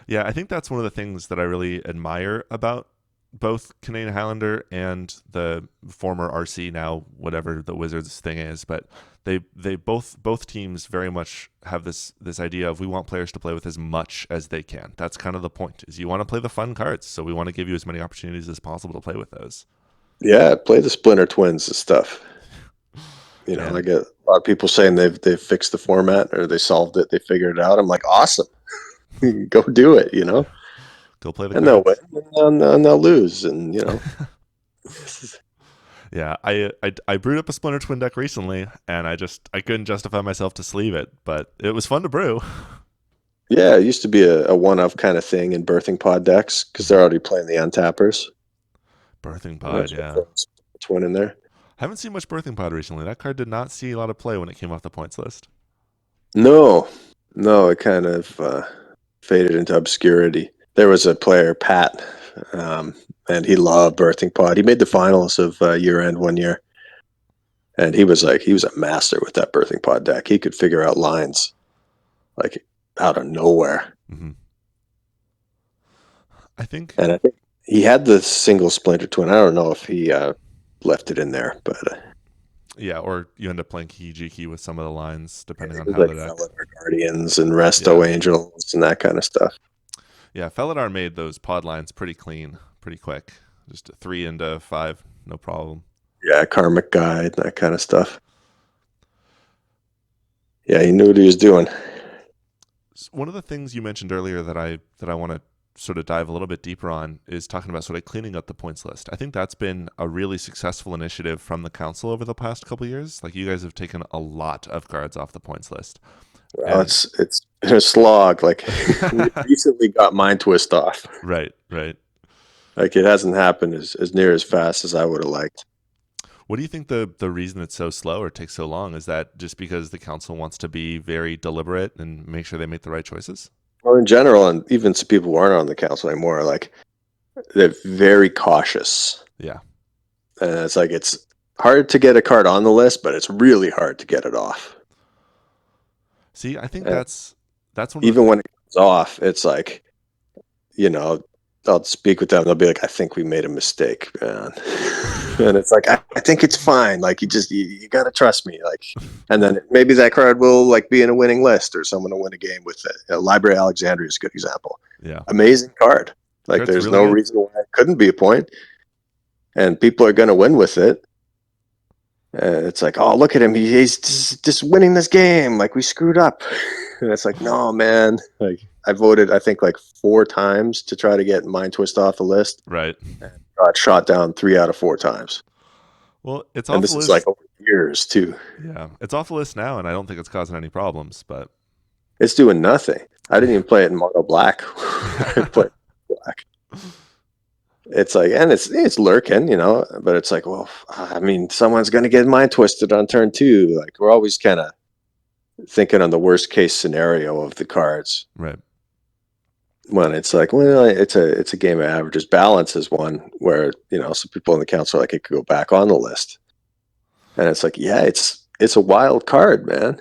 Yeah, I think that's one of the things that I really admire about both Canadian Highlander and the former RC, now whatever the Wizards thing is. But they both teams very much have this idea of, we want players to play with as much as they can. That's kind of the point, is you want to play the fun cards, so we want to give you as many opportunities as possible to play with those. Yeah, play the Splinter Twins and stuff. Man, I get a lot of people saying they've fixed the format or they solved it, they figured it out. I'm like, awesome, go do it. go play the And they'll win cards. and they'll lose, and Yeah, I brewed up a Splinter Twin deck recently, and I couldn't justify myself to sleeve it, but it was fun to brew. yeah, it used to be a one of kind of thing in birthing pod decks because they're already playing the untappers. Birthing And I Pod, just yeah. throw a twin in there. Haven't seen much Birthing Pod recently. That card did not see a lot of play when it came off the points list. No, no, it kind of faded into obscurity. There was a player, Pat, um, and he loved Birthing Pod. He made the finals of year end one year, and he was a master with that Birthing Pod deck. He could figure out lines like out of nowhere. Mm-hmm. I think, And I think he had the single Splinter Twin. I don't know if he left it in there, but yeah, or you end up playing Kijiki with some of the lines, depending on it was how the like deck. Felidar Guardians and Yeah. Resto Angels and that kind of stuff. Yeah, Felidar made those pod lines pretty clean, pretty quick. Just a 3 into 5, no problem. Yeah, Karmic Guide, that kind of stuff. Yeah, he knew what he was doing. One of the things you mentioned earlier that I want to sort of dive a little bit deeper on is talking about sort of cleaning up the points list. I think that's been a really successful initiative from the council over the past couple of years. Like, you guys have taken a lot of cards off the points list. Well, And it's been a slog. Like we recently got Mind Twist off. right, right. Like it hasn't happened as near as fast as I would have liked. What do you think the reason it's so slow or takes so long? Is that just because the council wants to be very deliberate and make sure they make the right choices? Well, in general, and even some people who aren't on the council anymore, like they're very cautious. Yeah. And it's hard to get a card on the list, but it's really hard to get it off. See, I think And that's one of the even when it comes off, it's like, I'll speak with them. They'll be like, I think we made a mistake, man. And it's like, I think it's fine. Like you got to trust me. Like, and then maybe that card will like be in a winning list or someone will win a game with it. Library of Alexandria is a good example. yeah. Amazing card. Like Card's there's really no good. reason why it couldn't be a point. And people are going to win with it. It's like, oh, look at him. He's just winning this game. Like we screwed up. And it's like, no, man. Like I voted, I think like 4 times to try to get Mind Twist off the list. Right. And got shot down 3 out of 4 times. Well, it's And off this the is list. like over years too. Yeah, it's off the list now, and I don't think it's causing any problems. But It's doing nothing. I didn't even play it in Mono Black. I played Black. It's like, and it's lurking, but it's like, well, I mean, someone's going to get Mind Twisted on turn 2. Like we're always kind of thinking on the worst case scenario of the cards. right. when it's like, well, it's a game of averages. Balance is one where some people in the council are like it could go back on the list, and it's like, yeah, it's a wild card, man.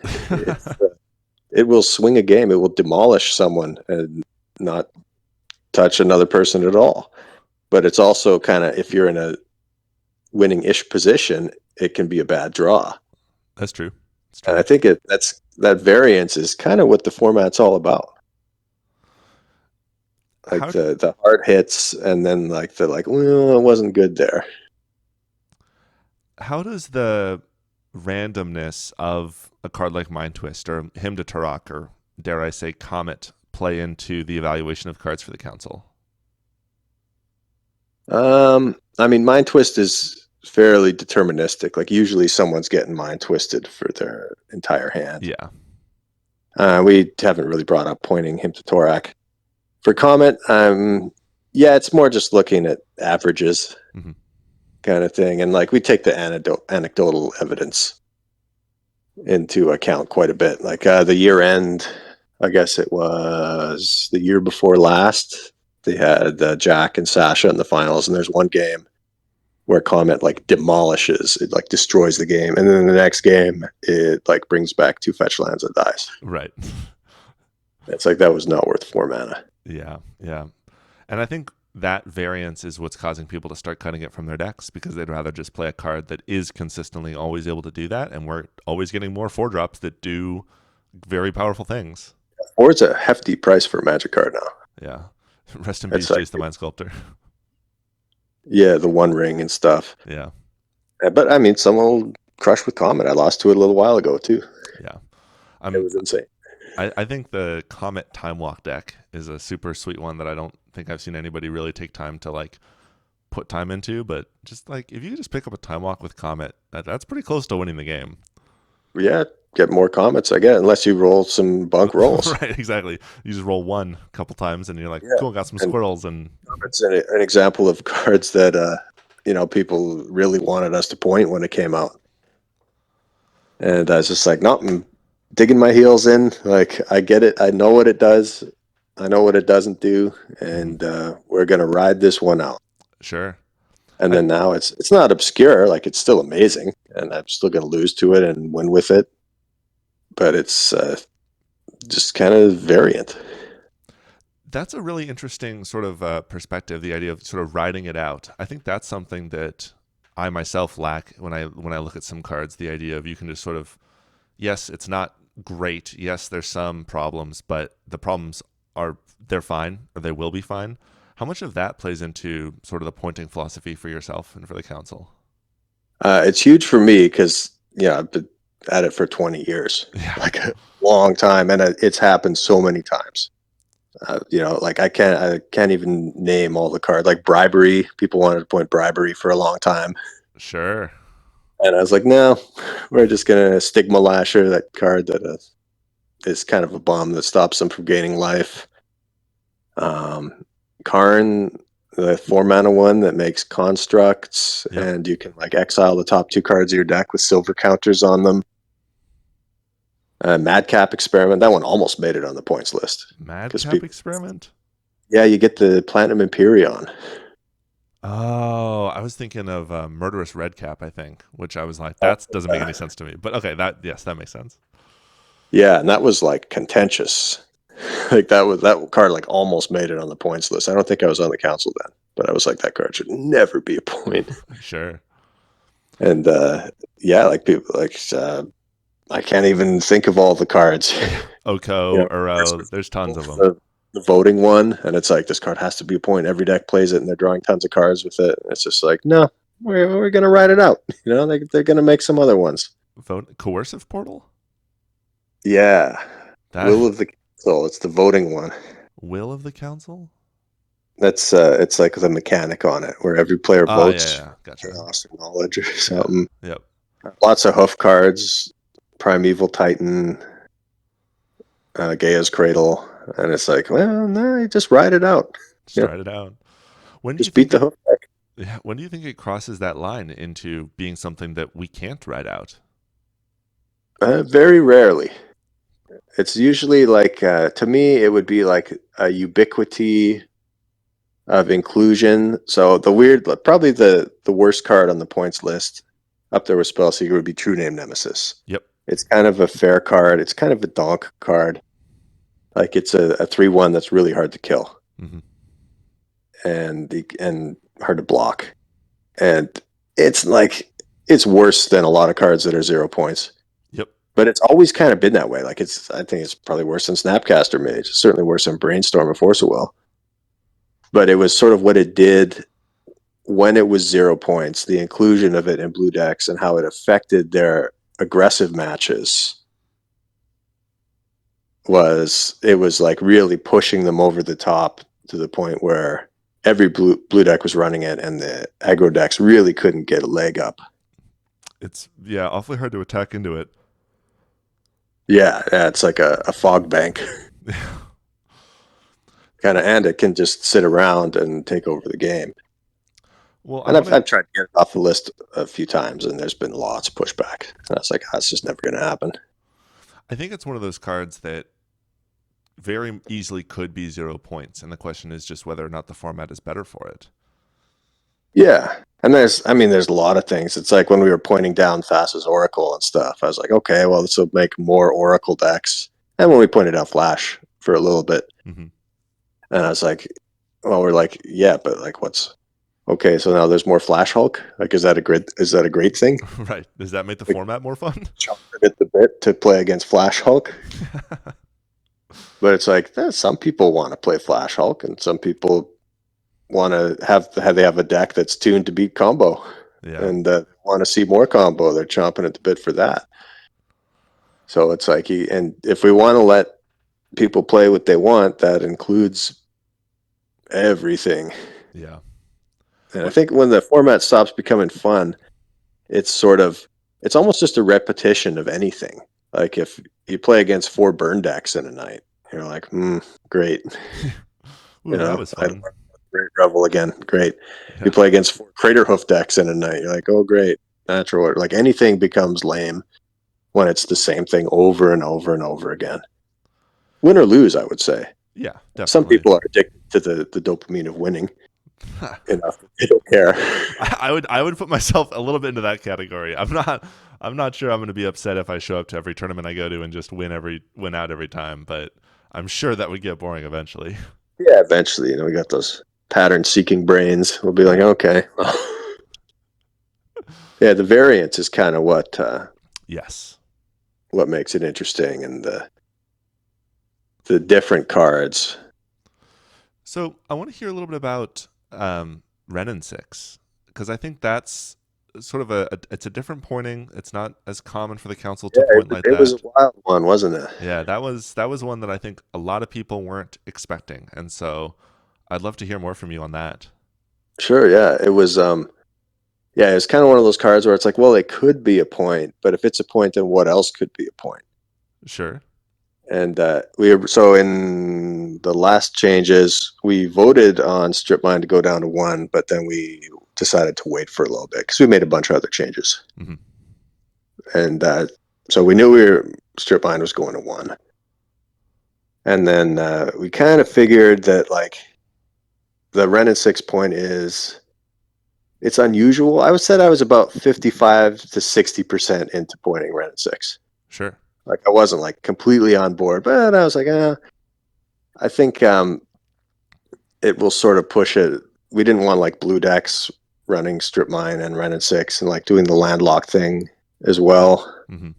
It will swing a game. It will demolish someone and not touch another person at all. But it's also kind of, if you're in a winning-ish position, it can be a bad draw. That's true. It's And true. I think that variance is kind of what the format's all about. Like How the hard hits, and then well, it wasn't good there. how does the randomness of a card like Mind Twist or Hymn to Turok or dare I say Comet play into the evaluation of cards for the council? I mean, Mind Twist is fairly deterministic. Like usually, someone's getting Mind Twisted for their entire hand. Yeah. We haven't really brought up pointing him to Torak. For Comet, yeah, it's more just looking at averages Mm-hmm. kind of thing. And like we take the anecdotal evidence into account quite a bit. Like the year end, I guess it was the year before last, they had Jack and Sasha in the finals, and there's one game where Comet like demolishes, it like destroys the game, and then the next game it like brings back 2 fetch lands and dies. Right. It's like that was not worth 4 mana. Yeah. Yeah. And I think that variance is what's causing people to start cutting it from their decks because they'd rather just play a card that is consistently always able to do that. And we're always getting more 4-drops that do very powerful things. Or it's a hefty price for a Magic card now. Yeah. Rest in peace, That's like, Jace the Mind Sculptor. yeah, the One Ring and stuff. Yeah. But I mean, someone will crush with Comet. I lost to it a little while ago too. Yeah. It was insane. I think the Comet Time Walk deck is a super sweet one that I don't think I've seen anybody really take time to like put time into, but just like if you could just pick up a Time Walk with Comet, that's pretty close to winning the game. Yeah, get more Comets, I guess, unless you roll some bunk rolls. Right, exactly. You just roll one a couple times and you're like, Yeah, cool, got some and squirrels and Comet's an example of cards that people really wanted us to point when it came out, and I was just like, nope, I'm digging my heels in. Like I get it, I know what it does, I know what it doesn't do, and we're gonna ride this one out. sure. And I then now it's not obscure, like it's still amazing, and I'm still gonna lose to it and win with it, but it's just kind of variant. That's a really interesting sort of perspective, the idea of sort of riding it out. I think that's something that I myself lack when I look at some cards, the idea of you can just sort of yes, it's not great. Yes, there's some problems, but the problems they're fine or they will be fine. How much of that plays into sort of the pointing philosophy for yourself and for the council? It's huge for me because I've been at it for 20 years, Yeah, like a long time, and it's happened so many times. Like I can't even name all the cards. Like bribery, people wanted to point bribery for a long time, sure. and I was like, no, we're just gonna stigma lasher that card that is kind of a bomb that stops them from gaining life. Karn, the 4 mana one that makes constructs, Yep. and you can like exile the top 2 cards of your deck with silver counters on them. Madcap experiment, that one almost made it on the points list because Madcap people, experiment? yeah, you get the Platinum Empyrean. Oh, I was thinking of Murderous Redcap, I think, which I was like, that doesn't make any sense to me. But okay, yes, that makes sense. Yeah, and that was like contentious. Like that card like almost made it on the points list. I don't think I was on the council then, but I was like, that card should never be a point. Sure. And yeah, like people like I can't even think of all the cards. Oko, Chris Uro, with there's tons of them. the voting one, and it's like this card has to be a point. Every deck plays it, and they're drawing tons of cards with it. And it's just like, no, we're gonna ride it out. They're gonna make some other ones. Coercive Portal? Yeah, That Will of the Council. It's the voting one. Will of the Council? That's it's like the mechanic on it, where every player Ah, yeah, votes yeah, gotcha. chaos or knowledge or Yeah, something. yep. Lots of hoof cards, Primeval Titan, Gaia's Cradle, and it's like, well, no, you just ride it out. Just Yeah, try it out. When do you just beat think the hoof deck. yeah, when do you think it crosses that line into being something that we can't write out? Very rarely. It's usually like to me, it would be like a ubiquity of inclusion. So probably the worst card on the points list up there with Spellseeker would be True Name Nemesis. Yep. It's kind of a fair card. It's kind of a donk card. Like it's a 3/1 that's really hard to kill Hmm. and hard to block. And it's like it's worse than a lot of cards that are 0 points. Yep. But it's always kind of been that way. Like I think it's probably worse than Snapcaster Mage. It's certainly worse than Brainstorm and Force of Will. But it was sort of what it did when it was 0 points, the inclusion of it in blue decks and how it affected their aggressive matches was like really pushing them over the top to the point where every blue deck was running it and the aggro decks really couldn't get a leg up. It's awfully hard to attack into it. Yeah, it's like a fog bank. Kind of, and it can just sit around and take over the game. Well, And I've tried to get it off the list a few times, and there's been lots of pushback. And I was like, that's just never going to happen. I think it's one of those cards that very easily could be 0 points, and the question is just whether or not the format is better for it. Yeah, and there's a lot of things. It's like when we were pointing down Thassa's Oracle and stuff, I was like, okay, well, this will make more Oracle decks. And when we pointed out Flash for a little bit, Mm-hmm. and I was like, well, we're like, yeah, but like, okay? So now there's more Flash Hulk. Like, is that a great thing? Right. Does that make the format more fun? At the bit to play against Flash Hulk. But it's like some people want to play Flash Hulk, and some people want to have a deck that's tuned to beat combo, and want to see more combo. They're chomping at the bit for that. So it's like, and if we want to let people play what they want, that includes everything. Yeah. And I think when the format stops becoming fun, it's almost just a repetition of anything. Like if you play against 4 burn decks in a night, you're like, great. Ooh, that was fun. Great Revel again. Great. Yeah. You play against 4 Crater Hoof decks in a night. You're like, oh, great. Natural order. Like anything becomes lame when it's the same thing over and over and over again. Win or lose, I would say. Yeah, definitely. Some people are addicted to the dopamine of winning. Enough. They don't care. I would put myself a little bit into that category. I'm not sure I'm going to be upset if I show up to every tournament I go to and just win out every time, but I'm sure that would get boring eventually. Yeah, eventually. We got those pattern-seeking brains. We'll be like, okay. Yeah, the variance is kind of what makes it interesting, and the different cards. So I want to hear a little bit about Renin 6, because I think that's sort of it's a different pointing. It's not as common for the council to point like that. It was a wild one, wasn't it? Yeah, that was one that I think a lot of people weren't expecting, and so I'd love to hear more from you on that. Sure, yeah. It was it was kind of one of those cards where it's like, well, it could be a point, but if it's a point, then what else could be a point? Sure. And so in the last changes, we voted on Strip Mine to go down to 1, but then we decided to wait for a little bit because we made a bunch of other changes. Mm-hmm. And so we knew Strip Mine was going to 1. And then we kind of figured that like the Renin 6 point it's unusual. I said I was about 55 to 60% into pointing Renin 6. Sure. Like I wasn't like completely on board, but I was like, I think it will sort of push it. We didn't want like blue decks running Strip Mine and Renin 6 and like doing the landlock thing as well. Mm-hmm.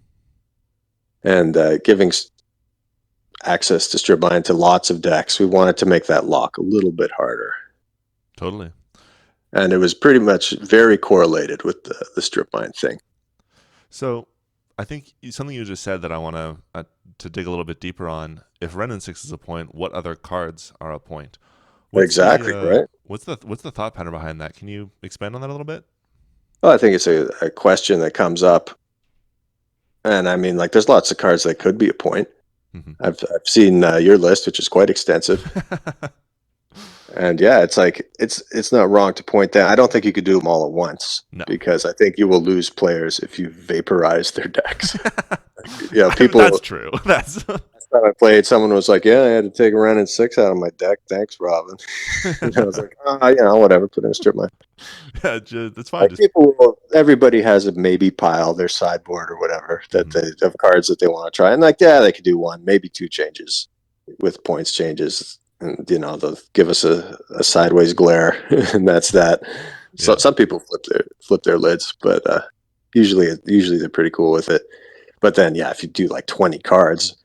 And giving access to Strip Mine to lots of decks. We wanted to make that lock a little bit harder. Totally. And it was pretty much very correlated with the Strip Mine thing. So I think something you just said that I want to dig a little bit deeper on. If Renin 6 is a point, what other cards are a point? Exactly, right? What's the thought pattern behind that? Can you expand on that a little bit? Well, I think it's a question that comes up. And I mean, like, there's lots of cards that could be a point. Mm-hmm. I've seen your list, which is quite extensive. And yeah, it's like it's not wrong to point that. I don't think you could do them all at once, because I think you will lose players if you vaporize their decks. Yeah, That's people. true. That's Last time I played, someone was like, "Yeah, I had to take a round and six out of my deck. Thanks, Robin." And I was like, whatever. Put in a strip mine. yeah, that's fine. Like Just everybody has a maybe pile, their sideboard or whatever that mhm. they have cards that they want to try, and like, yeah, they could do one, maybe two changes with points changes, and they'll give us a sideways glare, and that's that. So Yeah. some people flip their lids, but usually they're pretty cool with it. But then, yeah, if you do like 20 cards,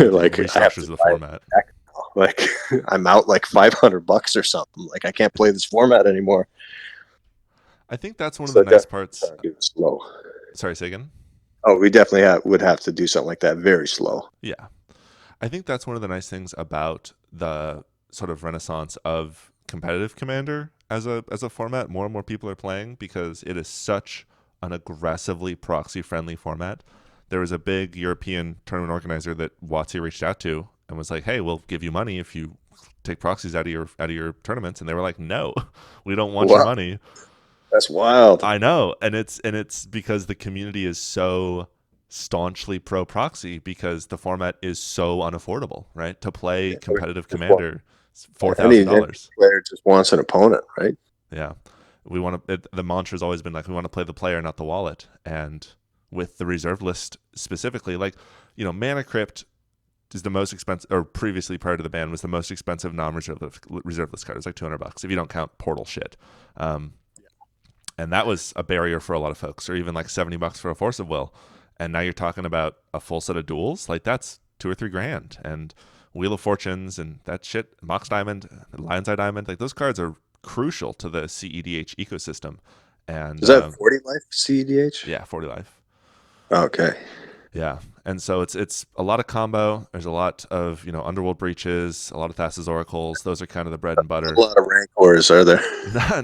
It like I have restructures to the buy format. a deck now. Like I'm out like $500 or something. Like I can't play this format anymore. I think that's one of the So nice definitely parts. try to do it slow. Sorry, say again. Oh, we definitely would have to do something like that very slow. Yeah. I think that's one of the nice things about the sort of renaissance of competitive Commander as a format. More and more people are playing because it is such an aggressively proxy friendly format. There was a big European tournament organizer that WotC reached out to and was like, "Hey, we'll give you money if you take proxies out of your tournaments." And they were like, "No, we don't want your Wow, money." that's wild. I know, and it's because the community is so staunchly pro proxy because the format is so unaffordable, right? To play Yeah, competitive just want, Commander, any $4,000. player just wants an opponent, right? Yeah, we want to. The mantra's always been like we want to play the player, not the wallet. And with the reserve list specifically, like Mana Crypt is the most expensive, or previously prior to the ban was the most expensive non-reserve list card. It's like $200 if you don't count portal shit. Um, and that was a barrier for a lot of folks, or even like $70 for a Force of Will. And now you're talking about a full set of duels, like that's 2 or 3 grand, and Wheel of Fortunes and that shit, Mox Diamond, Lion's Eye Diamond, like those cards are crucial to the CEDH ecosystem. And Is that 40 life CEDH? yeah, 40 life. Okay. Yeah, and so it's a lot of combo. There's a lot of Underworld Breaches, a lot of Thassa's Oracles. Those are kind of the bread and A butter. lot of rancors, are there?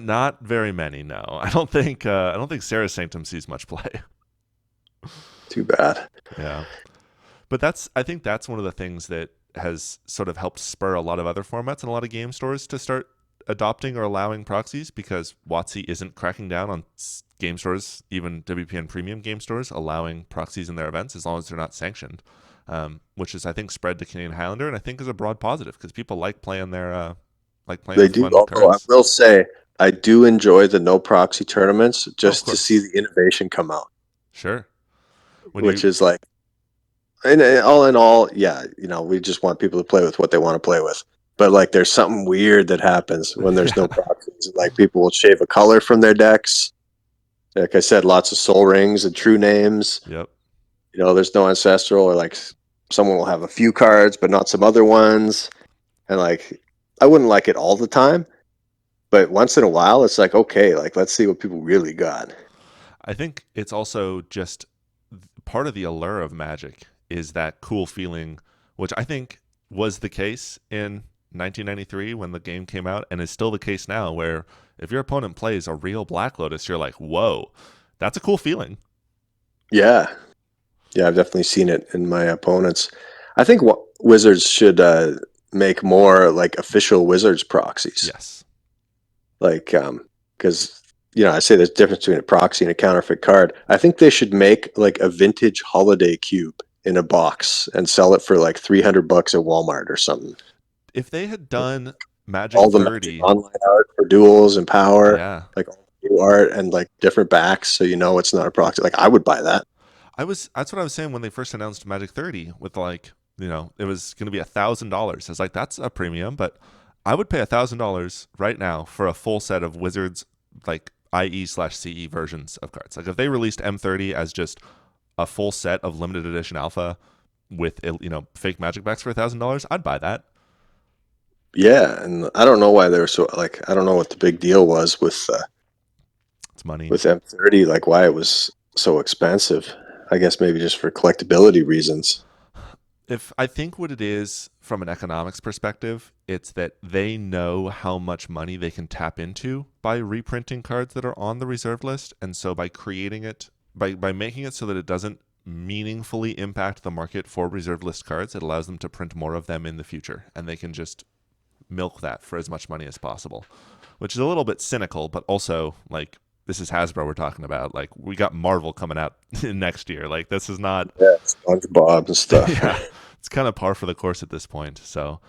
Not very many. No, I don't think Sarah's Sanctum sees much play. Too bad. Yeah. But I think that's one of the things that has sort of helped spur a lot of other formats and a lot of game stores to start adopting or allowing proxies because WotC isn't cracking down on game stores, even WPN premium game stores, allowing proxies in their events as long as they're not sanctioned, which is I think spread to Canadian Highlander and I think is a broad positive because people like playing They with do. fun Although I cards. will say, I do enjoy the no proxy tournaments Oh, of just to see course, the innovation come out, sure. When which you is like, and all in all, yeah, we just want people to play with what they want to play with. But like, there's something weird that happens when there's yeah, no proxies. Like, people will shave a color from their decks. Like I said, lots of soul rings and true names. yep. There's no ancestral, or like someone will have a few cards, but not some other ones. And like, I wouldn't like it all the time, but once in a while, it's like, okay, like let's see what people really got. I think it's also just part of the allure of Magic is that cool feeling, which I think was the case in 1993 when the game came out, and is still the case now. Where if your opponent plays a real Black Lotus, you're like, "Whoa, that's a cool feeling." Yeah, yeah, I've definitely seen it in my opponents. I think Wizards should make more like official Wizards proxies, Yes, like because I say there's a difference between a proxy and a counterfeit card. I think they should make like a vintage holiday cube in a box and sell it for like $300 at Walmart or something. if they had done Magic All the Magic 30, Online art for duels and power, yeah, like all the new art and like different backs, so it's not a proxy. Like I would buy that. that's what I was saying when they first announced Magic 30 with like, it was going to be $1,000. I was like, that's a premium, but I would pay $1,000 right now for a full set of Wizards like IE/CE versions of cards. Like if they released M30 as just a full set of limited edition alpha with fake Magic backs for $1,000, I'd buy that. Yeah, and I don't know why they were so like I don't know what the big deal was It's money. with M30, like why it was so expensive. I guess maybe just for collectability reasons. If I think what it is from an economics perspective, it's that they know how much money they can tap into by reprinting cards that are on the reserve list, and so by creating it by making it so that it doesn't meaningfully impact the market for reserve list cards, it allows them to print more of them in the future, and they can just milk that for as much money as possible, which is a little bit cynical, but also like this is Hasbro we're talking about. Like we got Marvel coming out next year. Like this is not Yeah, SpongeBob and stuff. yeah, it's kind of par for the course at this point. So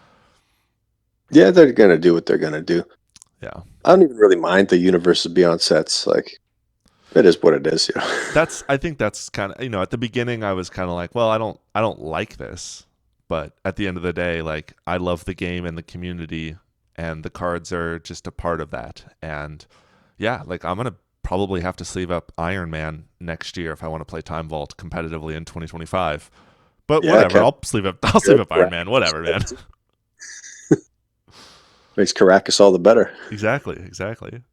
Yeah, they're gonna do what they're gonna do. yeah, I don't even really mind the universes beyond sets. Like it is what it is. I think that's kind of, at the beginning I was kind of like, well, I don't like this, but at the end of the day, like I love the game and the community, and the cards are just a part of that. And yeah, like I'm gonna probably have to sleeve up Iron Man next year if I want to play Time Vault competitively in 2025. But Yeah, whatever, I'll sleeve up Iron Man. Whatever, man. Makes Caracas all the better. Exactly. The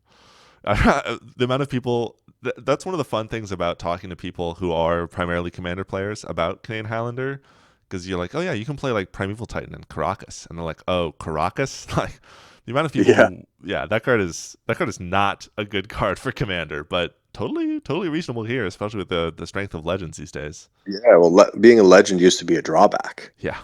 amount of people, that's one of the fun things about talking to people who are primarily Commander players about Canadian Highlander, because you're like, oh yeah, you can play like Primeval Titan and Caracas, and they're like, oh, Caracas. Like the amount of people Yeah. who, yeah, that card is not a good card for Commander, but totally reasonable here, especially with the strength of legends these days. Yeah, well, being a legend used to be a drawback. Yeah,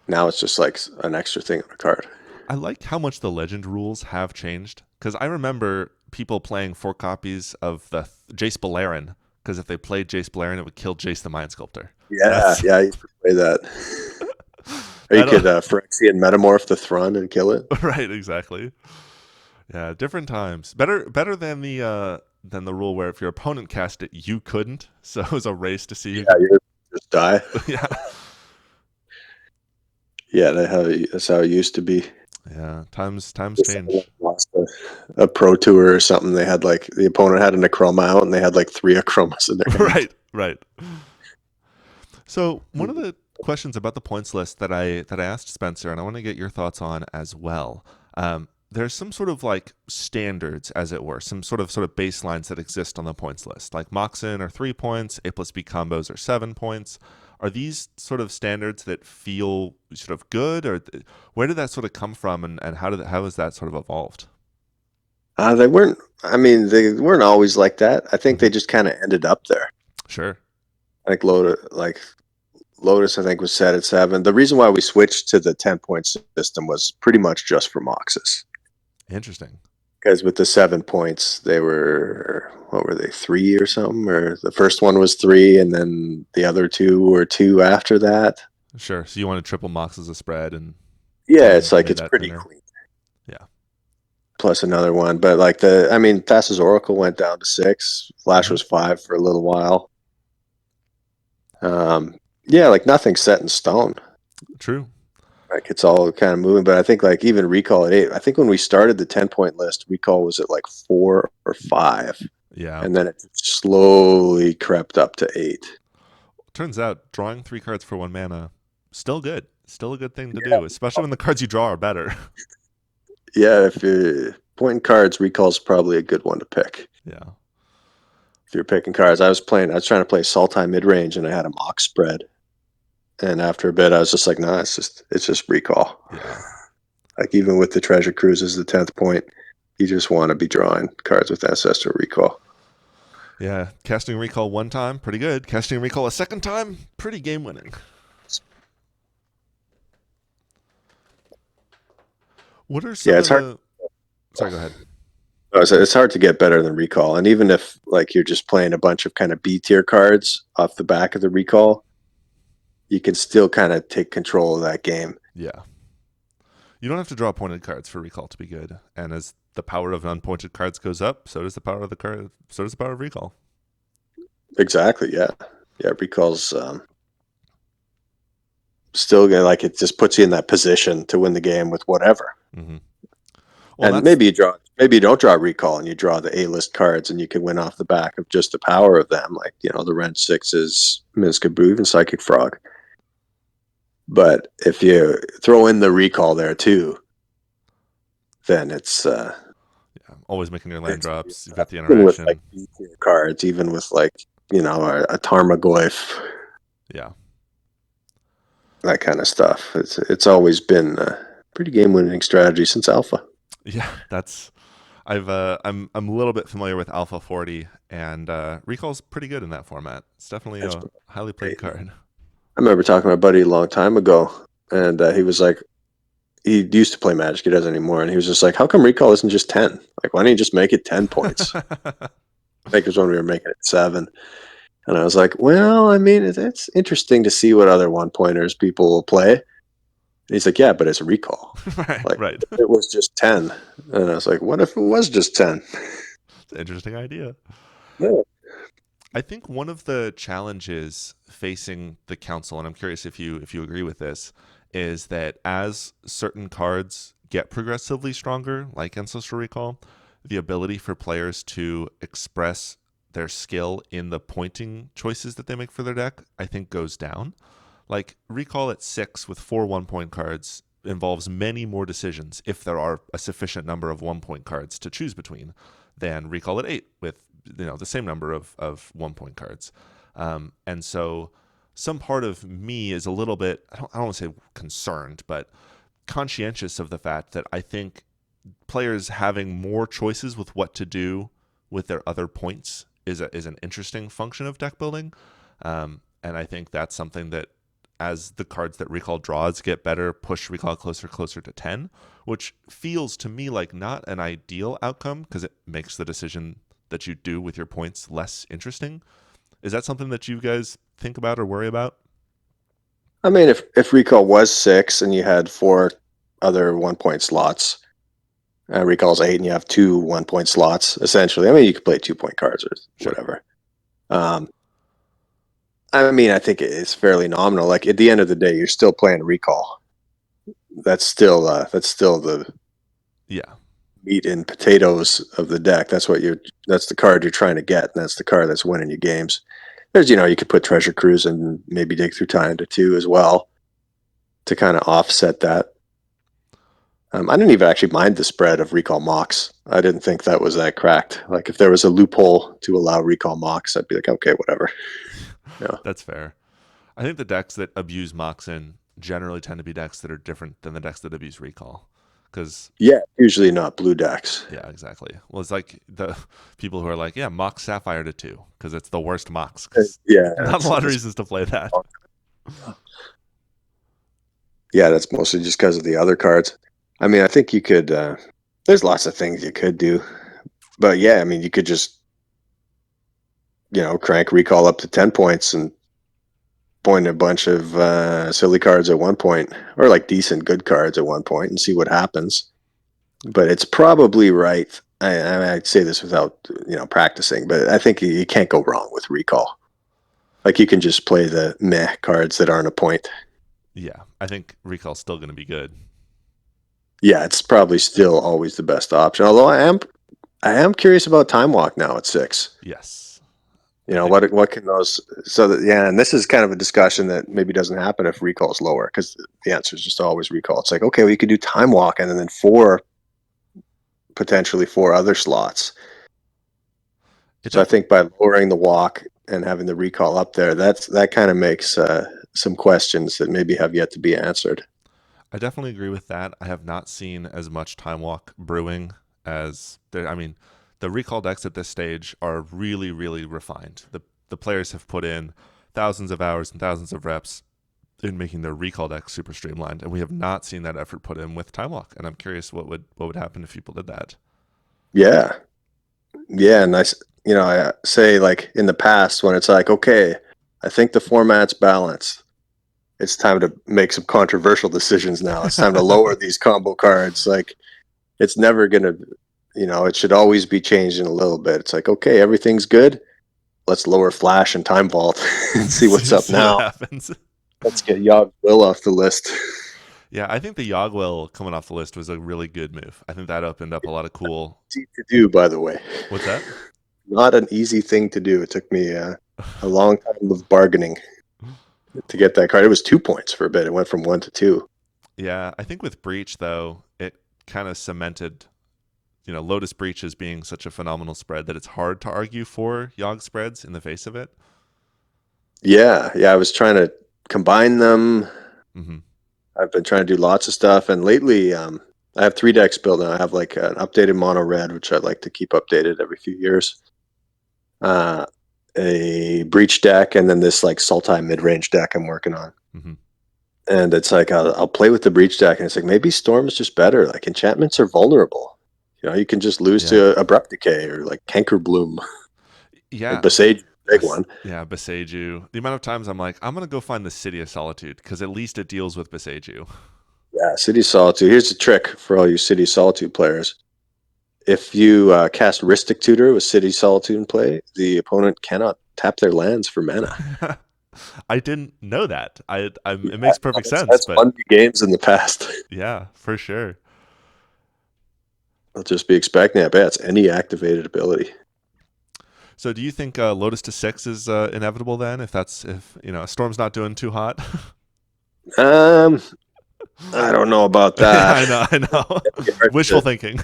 Now it's just like an extra thing on a card. I like how much the legend rules have changed, because I remember people playing 4 copies of the Jace Beleren, because if they played Jace Beleren, it would kill Jace the Mind Sculptor. Yeah, I used to play that. Or you could Phyrexian Metamorph the Thrun and kill it. Right, exactly. Yeah, different times. Better than the rule where if your opponent cast it, you couldn't. So it was a race to see. Yeah, you just die. Yeah. Yeah, that's how it used to be. Yeah, times change. Lost a pro tour or something. They had like the opponent had an Acroma out, and they had like 3 Acromas in their hand. Right. So one of the questions about the points list that I asked Spencer, and I want to get your thoughts on as well. There's some sort of like standards, as it were, some sort of baselines that exist on the points list. Like Moxen are 3 points, A plus B combos are 7 points. Are these sort of standards that feel sort of good, or where did that sort of come from, and how has that sort of evolved? They weren't. I mean, they weren't always like that. I think they just kind of ended up there. Sure. Lotus, I think, was set at 7. The reason why we switched to the 10-point system was pretty much just for Moxes. Interesting. Because with the 7 points, they were, what were they, 3 or something? Or the first one was 3, and then the other 2 were 2 after that. Sure. So you want to triple Mox as a spread, and yeah, it's like it's pretty clean. Yeah. Plus another one, but like Thassa's Oracle went down to 6. Flash was 5 for a little while. Yeah, like nothing's set in stone. True. Like it's all kind of moving, but I think like even Recall at 8. I think when we started the 10-point list, Recall was at like 4 or 5. Yeah. And then it slowly crept up to 8. Turns out drawing 3 cards for 1 mana, still good. Still a good thing to do, especially when the cards you draw are better. Yeah, if you're pointing cards, Recall's probably a good one to pick. Yeah. If you're picking cards, I was trying to play Sultai mid-range, and I had a Mox spread. And after a bit, I was just like, nah, it's just Recall. Yeah. Like even with the Treasure Cruise as the 10th point, you just want to be drawing cards with Ancestral Recall. Yeah, casting Recall 1 time, pretty good. Casting Recall a 2nd time, pretty game winning. What are some it's hard. Sorry, go ahead. It's hard to get better than Recall, and even if like you're just playing a bunch of kind of B tier cards off the back of the Recall, you can still kind of take control of that game. Yeah. You don't have to draw pointed cards for Recall to be good, and as the power of unpointed cards goes up, so does the power of Recall. Exactly. Yeah. Recall's still gonna, like, it just puts you in that position to win the game with whatever. Mm-hmm. Well, and maybe you don't draw Recall and you draw the A-list cards, and you can win off the back of just the power of them, like the Rent 6s, Minska Boov, and Psychic Frog. But if you throw in the Recall there too, then it's always making your land drops. You've got the interaction with like B-tier cards, even with like a Tarmogoyf. Yeah, that kind of stuff. It's always been a pretty game-winning strategy since Alpha. Yeah, I'm a little bit familiar with Alpha 40, and Recall's pretty good in that format. It's definitely a highly played card. I remember talking to my buddy a long time ago, and he was like, he used to play Magic. He doesn't anymore. And he was just like, how come recall isn't just 10? Like, why don't you just make it 10 points? I think it was when we were making it 7. And I was like, well, I mean, it's interesting to see what other one-pointers people will play. And he's like, yeah, but it's a recall. Right, Like, right. it was just 10. And I was like, what if it was just 10? It's an interesting idea. Yeah. I think one of the challenges facing the council, and I'm curious if you agree with this, is that as certain cards get progressively stronger, like Ancestral Recall, the ability for players to express their skill in the pointing choices that they make for their deck, I think goes down. Like Recall at 6 with 4 1-point cards involves many more decisions if there are a sufficient number of 1-point cards to choose between than Recall at 8 with the same number of 1-point cards. And so some part of me is a little bit, I don't want to say concerned, but conscientious of the fact that I think players having more choices with what to do with their other points is an interesting function of deck building. And I think that's something that, as the cards that Recall draws get better, push Recall closer to 10, which feels to me like not an ideal outcome because it makes the decision that you do with your points less interesting. Is that something that you guys think about or worry about? I mean, if recall was 6 and you had 4 other 1-point slots, recall's 8 and you have 2 1-point slots, essentially. I mean, you could play 2-point cards or Sure. whatever. I mean, I think it's fairly nominal. Like, at the end of the day, you're still playing recall. That's still the Yeah. meat and potatoes of the deck. That's the card you're trying to get, and that's the card that's winning you games. There's, you could put Treasure Cruise and maybe Dig Through Time to 2 as well to kind of offset that. I didn't even actually mind the spread of recall mocks. I didn't think that was that cracked. Like, if there was a loophole to allow recall mocks, I'd be like, okay, whatever. Yeah. That's fair. I think the decks that abuse Moxen generally tend to be decks that are different than the decks that abuse Recall. Because Yeah, usually not blue decks. yeah, exactly. Well, it's like the people who are like, yeah, Mox Sapphire to 2 because it's the worst Mox. 'Cause Yeah, not a lot of reasons to play that. Yeah, that's mostly just because of the other cards. I mean, I think you could. There's lots of things you could do, but yeah, I mean, you could just crank recall up to 10 points and point a bunch of silly cards at one point, or like decent good cards at one point, and see what happens. But it's probably right. I'd say this without practicing, but I think you can't go wrong with recall. Like, you can just play the meh cards that aren't a point. Yeah, I think Recall's still going to be good. Yeah, it's probably still always the best option. Although I am curious about Time Walk now at 6. Yes. What can those? So that, yeah, and this is kind of a discussion that maybe doesn't happen if recall is lower, because the answer is just always recall. It's like, okay, well, you could do Time Walk and then potentially 4 other slots. So I think by lowering the walk and having the recall up there, that kind of makes some questions that maybe have yet to be answered. I definitely agree with that. I have not seen as much Time Walk brewing as there. I mean, the Recall decks at this stage are really, really refined. The players have put in thousands of hours and thousands of reps in making their Recall decks super streamlined, and we have not seen that effort put in with Time Walk. And I'm curious what would happen if people did that. Yeah, yeah, and I say, like, in the past when it's like, okay, I think the format's balanced. It's time to make some controversial decisions now. It's time to lower these combo cards. Like, it's never gonna, it should always be changed in a little bit. It's like, okay, everything's good. Let's lower Flash and Time Vault and see what's up See now. what happens. Let's get Yogg Will off the list. Yeah, I think the Yogg-Will coming off the list was a really good move. I think that opened up a lot of cool. Easy to do, by the way. What's that? Not an easy thing to do. It took me a long time of bargaining to get that card. It was 2 points for a bit. It went from 1 to 2. Yeah, I think with Breach though, it kind of cemented, Lotus Breach as being such a phenomenal spread that it's hard to argue for Yogg spreads in the face of it. Yeah, I was trying to combine them. Mm-hmm. I've been trying to do lots of stuff, and lately, I have 3 decks built, and I have like an updated mono red, which I'd like to keep updated every few years. A breach deck, and then this like Sultai mid range deck I'm working on. Mm-hmm. And it's like I'll play with the breach deck, and it's like maybe Storm is just better. Like enchantments are vulnerable. You can just lose Yeah. to Abrupt Decay or like Canker Bloom and Yeah. Besage, big one. Yeah, Beseju. The amount of times I'm like, I'm gonna go find the City of Solitude because at least it deals with Beseju. Yeah, City Solitude. Here's a trick for all you City Solitude players. If you cast Rhystic Tutor with City Solitude in play, the opponent cannot tap their lands for mana. I didn't know that. Yeah, it makes perfect sense, that's but won me games in the past. yeah, for sure. I'll just be expecting at bats any activated ability. So, do you think Lotus to 6 is inevitable then? If Storm's not doing too hot. Um, I don't know about Yeah, that. I know. Wishful thinking.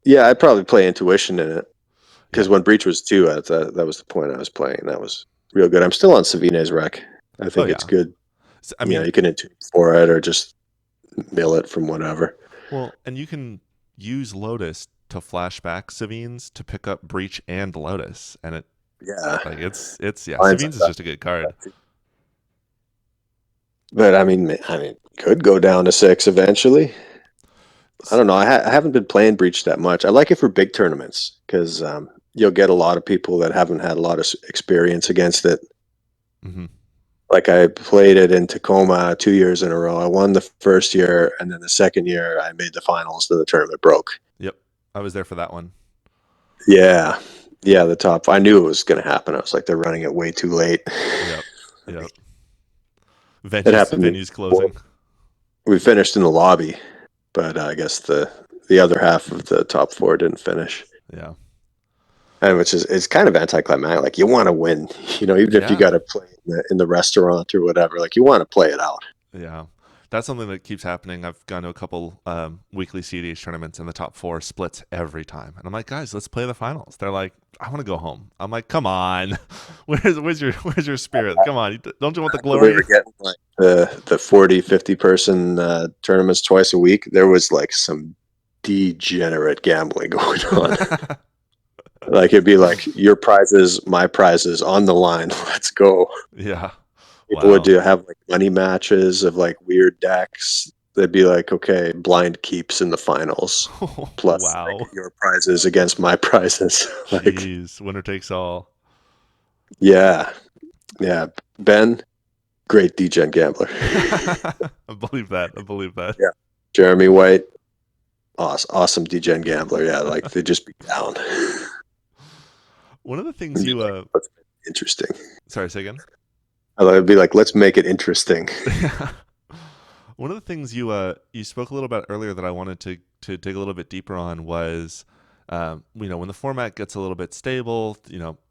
Yeah, I'd probably play Intuition in it because Yeah. when Breach was 2, that was the point I was playing. That was real good. I'm still on Savine's rec. I Oh think it's yeah. good. I mean, You can Intune for it or just mill it from whatever. well, and you can use Lotus to flashback Savines to pick up Breach and Lotus, and Yeah, Savines is just a good card. but I mean, could go down to 6 eventually. I don't know. I haven't been playing Breach that much. I like it for big tournaments because you'll get a lot of people that haven't had a lot of experience against it. Mm-hmm. Like I played it in Tacoma 2 years in a row. I won the first year, and then the second year I made the finals. Then the tournament broke. Yep, I was there for that one. Yeah, yeah. The top. I knew it was going to happen. I was like, they're running it way too late. Yep, yep. It happened Venues closing. We finished in the lobby, but I guess the other half of the top 4 didn't finish. Yeah. And which is it's kind of anticlimactic. Like you want to win, even if you Yeah. got to play in the restaurant or whatever. Like you want to play it out. Yeah. That's something that keeps happening. I've gone to a couple weekly CDH tournaments, and the top 4 splits every time. And I'm like, guys, let's play the finals. They're like, I want to go home. I'm like, come on, where's your spirit? Come on, don't you want the glory? We were getting like the 40, 50 person tournaments twice a week. There was like some degenerate gambling going on. Like it'd be like your prizes, my prizes on the line. Let's go. Yeah. People Wow. would have like money matches of like weird decks. They'd be like, okay, blind keeps in the finals, plus wow. like, your prizes against my prizes. Like, jeez, winner takes all. yeah, Ben, great degen gambler. I believe that. Yeah, Jeremy White, awesome degen gambler. Yeah, like they just be down. One of the things you Let's make it interesting. Sorry, say again. I'd be like, let's make it interesting. One of the things you spoke a little about earlier that I wanted to dig a little bit deeper on was, when the format gets a little bit stable,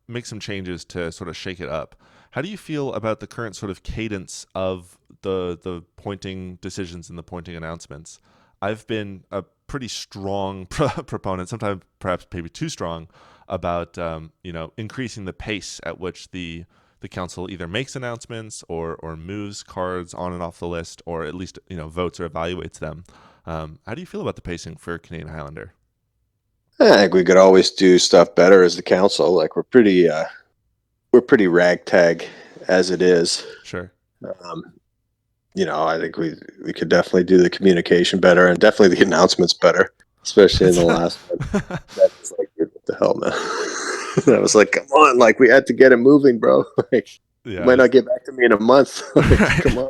make some changes to sort of shake it up. How do you feel about the current sort of cadence of the pointing decisions and the pointing announcements? I've been a pretty strong proponent, sometimes perhaps maybe too strong, about increasing the pace at which the council either makes announcements or moves cards on and off the list, or at least votes or evaluates them. How do you feel about the pacing for Canadian Highlander? I think we could always do stuff better as the council. Like we're pretty ragtag as it is. Sure. I think we could definitely do the communication better and definitely the announcements better, especially in the last one. That was like, what the hell, man? I was like, come on, like we had to get it moving, bro. Like, Yeah, you might not get back to me in a month. Like, come on,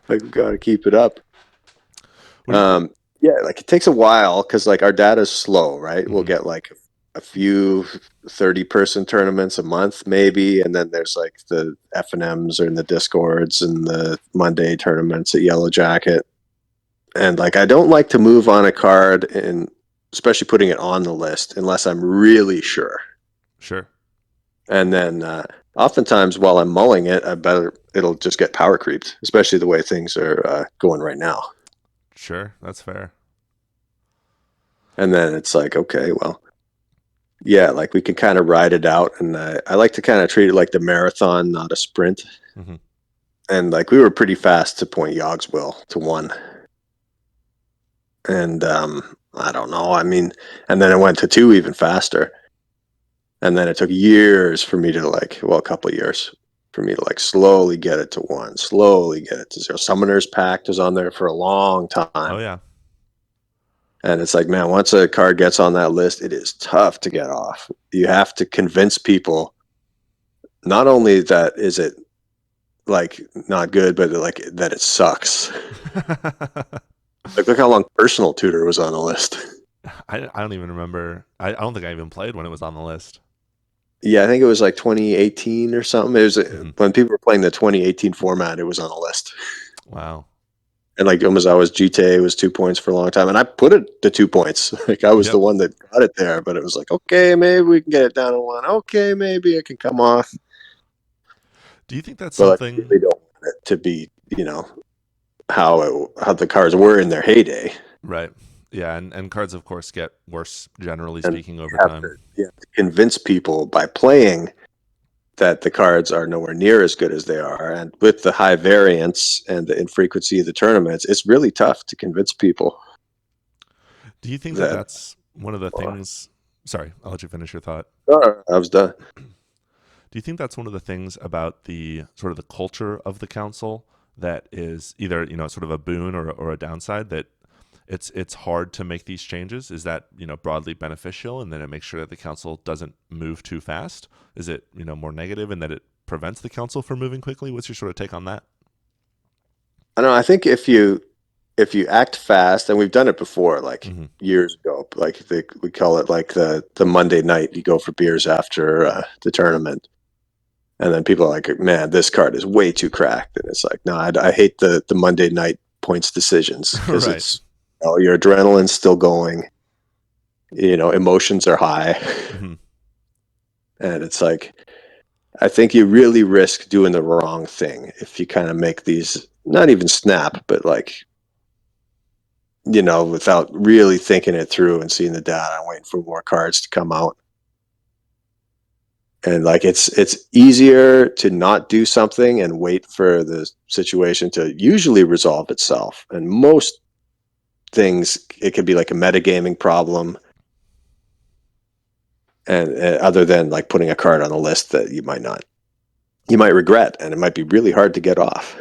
like we got to keep it up. Yeah, like it takes a while because like our data's slow, right? We'll get like a few 30-person tournaments a month maybe, and then there's like the FNMs or in the discords and the Monday tournaments at Yellow Jacket. And like I don't like to move on a card, and especially putting it on the list unless I'm really sure. Sure. And then oftentimes while I'm mulling it, I better it'll just get power creeped, especially the way things are going right now. Sure, that's fair. And then it's like, okay, well, yeah, like we can kind of ride it out, and I like to kind of treat it like the marathon, not a sprint. Mm-hmm. And like we were pretty fast to point Yogsville to 1, and I don't know. I mean, and then it went to 2 even faster, and then it took years for me to a couple of years for me to like slowly get it to 1, slowly get it to 0. Summoner's Pact was on there for a long Oh time. yeah. And it's like, man, once a card gets on that list, it is tough to get off. You have to convince people not only that is it like not good, but like that it sucks. Like, look how long Personal Tutor was on the list. I don't even remember. I don't think I even played when it was on the list. Yeah, I think it was like 2018 or something. It was Hmm. when people were playing the 2018 format, it was on the list. Wow. And like almost always GTA was 2 points for a long time. And I put it to 2 points. Like I was the Yep. one that got it there, but it was like, okay, maybe we can get it down to 1. Okay, maybe it can come off. Do you think that's But like, I something? really don't want it to be, how the cards were in their heyday. Right. Yeah, and cards of course get worse generally And speaking over time. you have to convince people by playing that the cards are nowhere near as good as they are. And with the high variance and the infrequency of the tournaments, it's really tough to convince people Do you think that that, that's one of the things? Sorry, I'll let you finish your thought. I was done. Do you think that's one of the things about the sort of the culture of the council that is either sort of a boon or a downside, that it's hard to make these changes? Is that broadly beneficial, and then it makes sure that the council doesn't move too fast? Is it more negative in that it prevents the council from moving quickly? What's your sort of take on that? I don't know. I think if you act fast, and we've done it before, like Hmm. years ago, like we call it like the Monday night. You go for beers after the tournament, and then people are like, "Man, this card is way too cracked." And it's like, no, I hate the Monday night points decisions because Right. it's your adrenaline's still going. Emotions are high, Hmm. and it's like I think you really risk doing the wrong thing if you kind of make these not even snap, but like without really thinking it through and seeing the data and waiting for more cards to come out. And like it's easier to not do something and wait for the situation to usually resolve itself. And most things, it could be like a metagaming problem, and other than like putting a card on a list that you might regret, and it might be really hard to get off.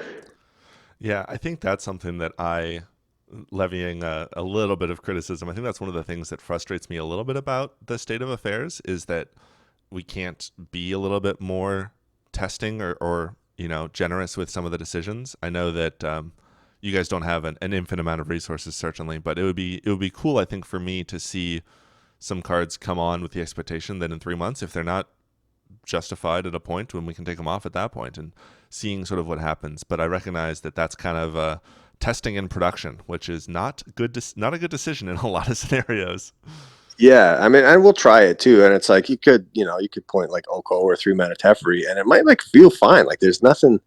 Yeah, I think that's something that levying a little bit of criticism, I think that's one of the things that frustrates me a little bit about the state of affairs, is that we can't be a little bit more testing or generous with some of the decisions. I know that you guys don't have an infinite amount of resources, certainly, but it would be cool, I think, for me to see some cards come on with the expectation that in 3 months, if they're not justified at a point, when we can take them off at that point, and seeing sort of what happens. But I recognize that that's kind of testing in production, which is not not a good decision in a lot of scenarios. Yeah, I mean, and we'll try it too. And it's like you could point like Oko or 3 mana Teferi, and it might like feel fine. Like there's nothing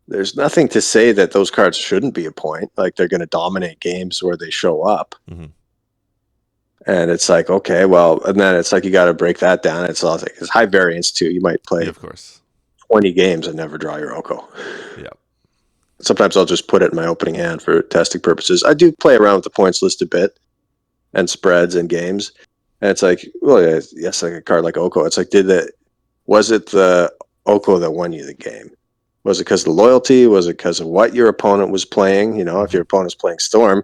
to say that those cards shouldn't be a point. Like they're going to dominate games where they show up. Hmm. And it's like, okay, well, and then it's like you got to break that down. It's all like it's high variance too. You might Yeah, play of course. 20 games and never draw your Oko. Yeah. Sometimes I'll just put it in my opening hand for testing purposes. I do play around with the points list a bit and spreads and games. And it's like, well, yeah, yes, like a card like Oko. It's like, was it the Oko that won you the game? Was it because of the loyalty? Was it because of what your opponent was playing? If Hmm. your opponent's playing Storm,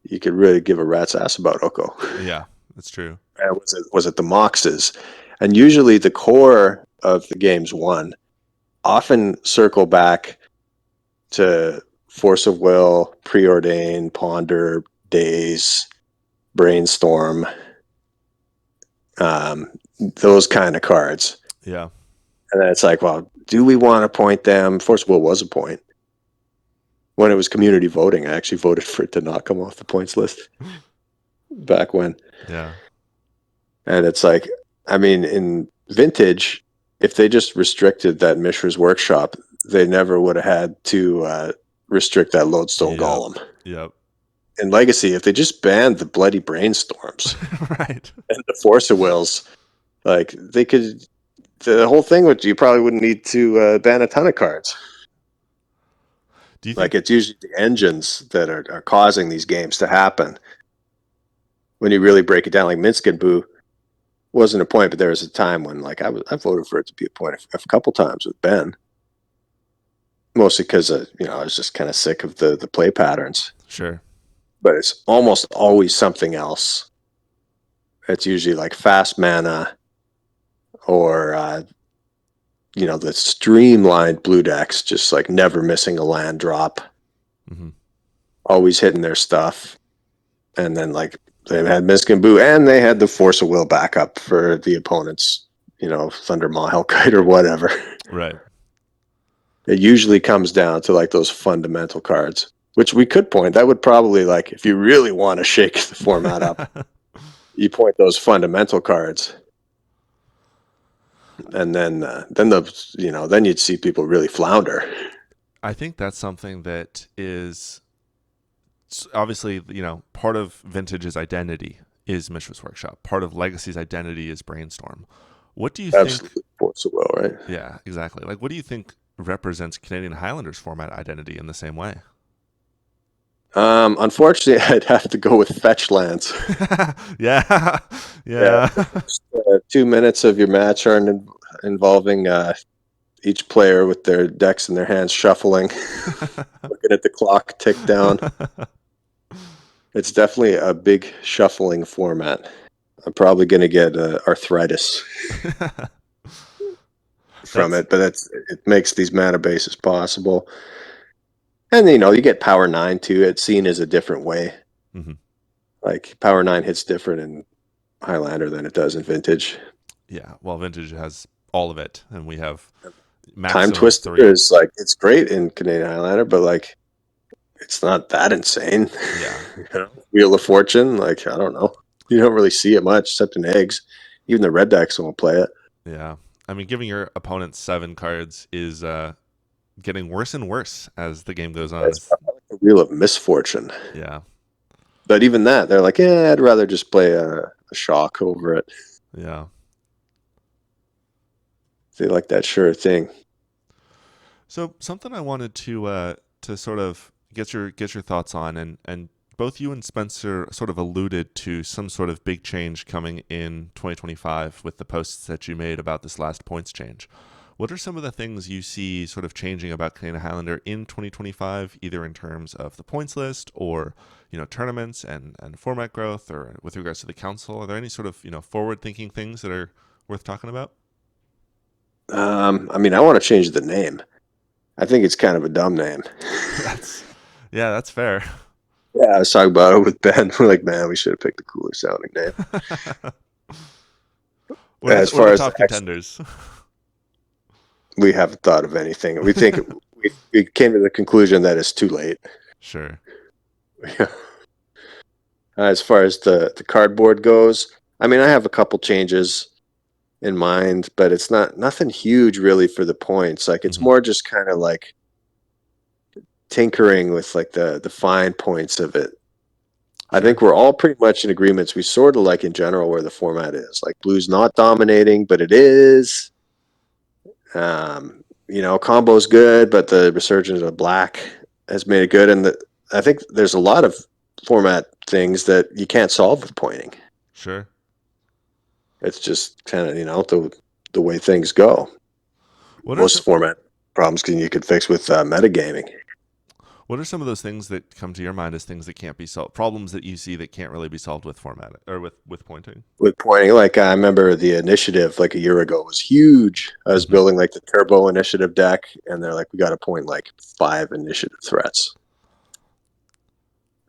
you could really give a rat's ass about Oko. Yeah, that's true. And was it the Moxes? And usually the core of the games won often circle back to Force of Will, Preordain, Ponder, Daze, Brainstorm, those kind of cards. Yeah. And then it's like, well, do we want to point them? Force of Will was a point. When it was community voting, I actually voted for it to not come off the points list back when. Yeah. And it's like, I mean, in Vintage, if they just restricted that Mishra's Workshop, they never would have had to restrict that Lodestone Yep. Golem. Yep. In Legacy, if they just banned the bloody Brainstorms Right. and the Force of Wills, like they could, the whole thing would, you probably wouldn't need to ban a ton of cards. Do you Like think? it's usually the engines that are causing these games to happen. When you really break it down, like Minsk and Boo wasn't a point, but there was a time when like I voted for it to be a point a couple times with Ben. mostly because I was just kind of sick of the play patterns. Sure. But it's almost always something else. It's usually like fast mana or the streamlined blue decks, just like never missing a land drop, Hmm. always hitting their stuff. And then like they had Miskin Boo and they had the Force of Will backup for the opponent's, Thunder Maw Hellkite or whatever. Right. It usually comes down to like those fundamental cards, which we could point. That would probably, like, if you really want to shake the format up, you point those fundamental cards, and then you'd see people really flounder. I think that's something that is obviously, part of Vintage's identity is Mishra's Workshop. Part of Legacy's identity is Brainstorm. What do you think? Absolutely, Force of Will, right? Yeah, exactly. Like, what do you think represents Canadian Highlanders format identity in the same way? Unfortunately, I'd have to go with fetch lands. Yeah, Yeah, yeah. 2 minutes of your match are involving each player with their decks in their hands shuffling, looking at the clock tick down. It's definitely a big shuffling format. I'm probably going to get arthritis from That's it, but it makes these mana bases possible. And you get Power 9 too. It's seen as a different way. mhm. Like Power 9 hits different in Highlander than it does in Vintage. Yeah. Well, Vintage has all of it, and we have Time maximum Twister 3. is like, it's great in Canadian Highlander, but like it's not that insane. Yeah. Wheel of Fortune, like, I don't know. You don't really see it much except in eggs. Even the red decks won't play it. Yeah. I mean, giving your opponent 7 cards is getting worse and worse as the game goes on. It's probably like the Wheel of Misfortune. Yeah. But even that, they're like, I'd rather just play a shock over it. Yeah. They like that sure thing. So something I wanted to sort of get your thoughts on, and both you and Spencer sort of alluded to some sort of big change coming in 2025 with the posts that you made about this last points change. What are some of the things you see sort of changing about Canadian Highlander in 2025, either in terms of the points list or tournaments and format growth, or with regards to the council? Are there any sort of forward-thinking things that are worth talking about? I mean, I want to change the name. I think it's kind of a dumb name. That's yeah, that's fair. Yeah, I was talking about it with Ben. We're like, man, we should have picked a cooler sounding name. As What are far the as top contenders? we haven't thought of anything. We think we came to the conclusion that it's too late. Sure. Yeah. As far as the cardboard goes, I mean, I have a couple changes in mind, but it's nothing huge really for the points. Like, it's Hmm. more just kind of like tinkering with like the fine points of it. I Sure. think we're all pretty much in agreements. We sort of like in general where the format is. Like, blue's not dominating, but it is. Combo's good, but the resurgence of black has made it good. And I think there's a lot of format things that you can't solve with pointing. Sure. It's just kind of, the way things go. What are Most some format problems you could fix with metagaming. What are some of those things that come to your mind as things that can't be solved? Problems that you see that can't really be solved with format or with pointing? With pointing, like, I remember the initiative like a year ago was huge. I was Hmm. building like the turbo initiative deck, and they're like, we got to point like 5 initiative threats.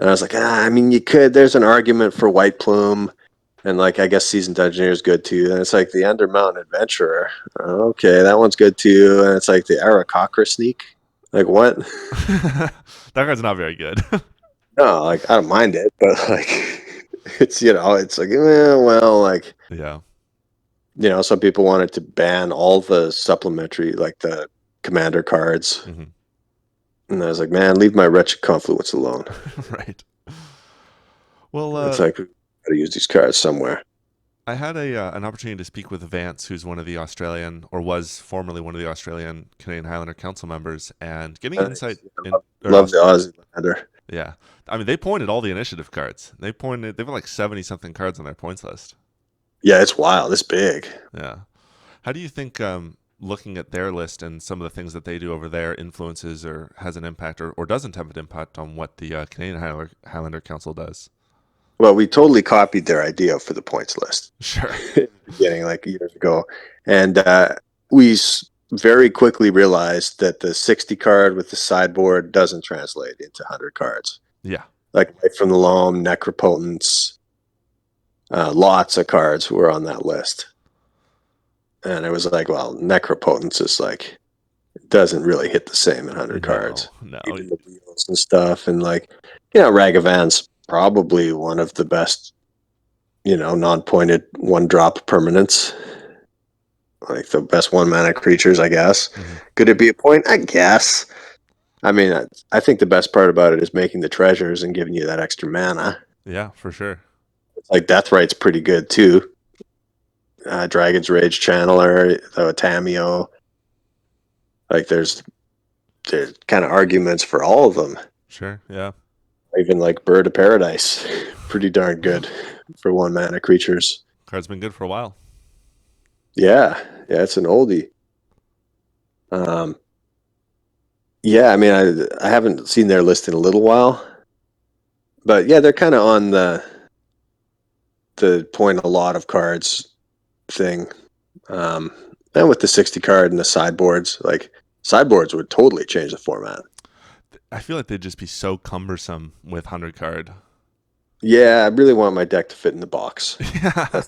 And I was like, I mean, you could. There's an argument for White Plume, and like, I guess Seasoned Engineer is good too. And it's like the Undermountain Adventurer. Okay, that one's good too. And it's like the Arakocra Sneak. Like, what? That card's not very good. No, like, I don't mind it, but like, it's like, well, like, Yeah. some people wanted to ban all the supplementary, like the commander cards. Hmm. And I was like, man, leave my Wretched Confluence alone. Right. Well, It's like, we got to use these cards somewhere. I had an opportunity to speak with Vance, who's one of the Australian, or was formerly one of the Australian Canadian Highlander Council members, and getting insight in, or Love the Aussie Lander. yeah, I mean, they pointed all the initiative cards. They've got like 70 something cards on their points list. Yeah, it's wild. It's big. Yeah. How do you think? looking at their list and some of the things that they do over there influences or has an impact or doesn't have an impact on what the Canadian Highlander Council does. Well, we totally copied their idea for the points list Sure. in the beginning, like years ago, and we very quickly realized that the 60 card with the sideboard doesn't translate into 100 cards. Yeah. Like Light from the Loam, Necropotence, lots of cards were on that list. And it was like, well, Necropotence is like, doesn't really hit the same in 100 cards. No. Even the wheels and stuff. And like, Ragavan's probably one of the best, non-pointed one-drop permanents. Like the best one-mana creatures, I guess. Mm-hmm. Could it be a point? I guess. I mean, I think the best part about it is making the treasures and giving you that extra mana. Yeah, for sure. Like Deathright's pretty good too. Dragon's Rage Channeler, the Tameo. Like there's kind of arguments for all of them. Sure, yeah. Even like Bird of Paradise, pretty darn good for one mana creatures. Card's been good for a while. Yeah, it's an oldie. Yeah, I mean, I haven't seen their list in a little while, but yeah, they're kind of on the point a lot of cards thing. And with the 60 card and the sideboards, like sideboards would totally change the format. I feel like they'd just be so cumbersome with 100 card. Yeah, I really want my deck to fit in the box. Yeah.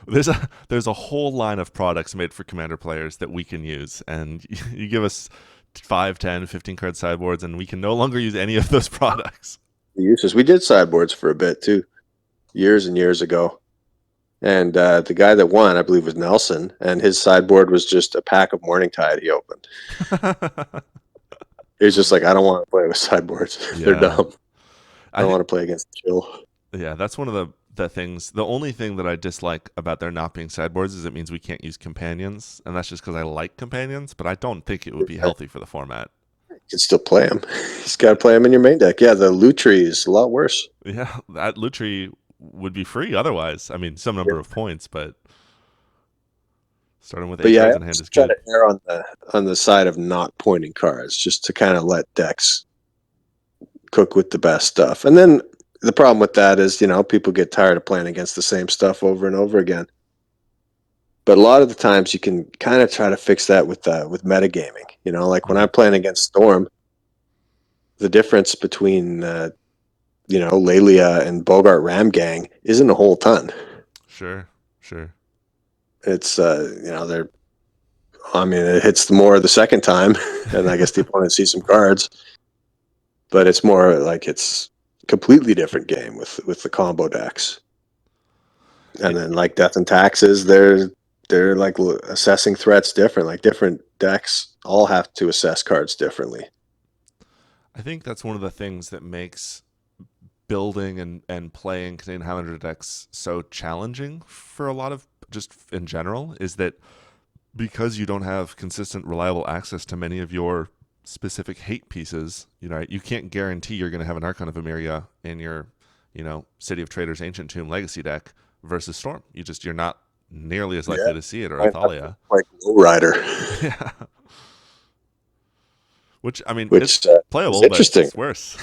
There's a whole line of products made for Commander players that we can use, and you give us 5, 10, 15 card sideboards, and we can no longer use any of those products. The uses. We did sideboards for a bit too, years and years ago. And the guy that won, I believe, was Nelson, and his sideboard was just a pack of Morningtide he opened. He was just like, I don't want to play with sideboards. They're dumb. I don't want to play against Chill. Yeah, that's one of the things. The only thing that I dislike about there not being sideboards is it means we can't use companions, and that's just because I like companions, but I don't think it would be healthy for the format. You can still play them. You just got to play them in your main deck. Yeah, the Lutri is a lot worse. Yeah, that Lutri would be free otherwise. I mean, some number of points, but starting with 8 cards in hand is good. Try to err on the side of not pointing cards, just to kind of let decks cook with the best stuff. And then the problem with that is, people get tired of playing against the same stuff over and over again. But a lot of the times you can kind of try to fix that with metagaming. Like when I'm playing against Storm, the difference between Lelia and Bogart Ram Gang isn't a whole ton. Sure. It's it hits more the second time, and I guess the opponent sees some cards, but it's more like it's completely different game with the combo decks. And then like Death and Taxes, they're like assessing threats different. Like different decks all have to assess cards differently. I think that's one of the things that makes building and playing Canadian Highlander decks so challenging for a lot of, just in general, is that because you don't have consistent, reliable access to many of your specific hate pieces, you can't guarantee you're going to have an Archon of Emeria in your, City of Traders Ancient Tomb Legacy deck versus Storm. You're not nearly as likely to see it, or Athalia. Like Lowrider. Yeah. Which it's playable, but it's worse.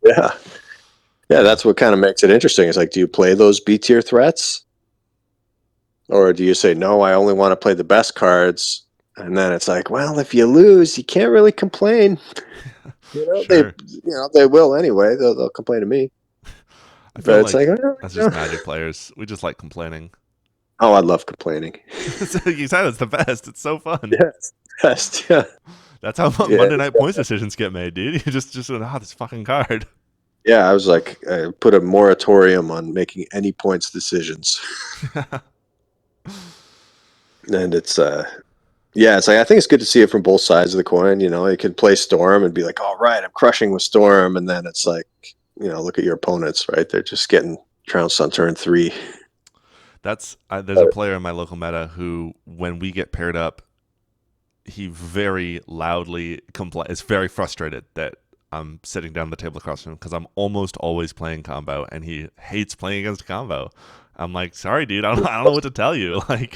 Yeah, that's what kind of makes it interesting. It's like, do you play those B tier threats? Or do you say, no, I only want to play the best cards? And then it's like, well, if you lose, you can't really complain. Sure. They will anyway. They'll complain to me. But it's like that's just Magic players. We just like complaining. Oh, I love complaining. You said it's the best. It's so fun. Yeah, it's the best. Yeah. That's how Monday night points decisions get made, dude. You just this fucking card. Yeah, I was like, I put a moratorium on making any points decisions. And it's it's like, I think it's good to see it from both sides of the coin. You can play Storm and be like, all right, I'm crushing with Storm, and then it's like, look at your opponents, right? They're just getting trounced on turn 3. There's a player in my local meta who, when we get paired up, he very loudly is very frustrated that I'm sitting down at the table across from him because I'm almost always playing combo, and he hates playing against combo. I'm like, sorry, dude, I don't know what to tell you. Like,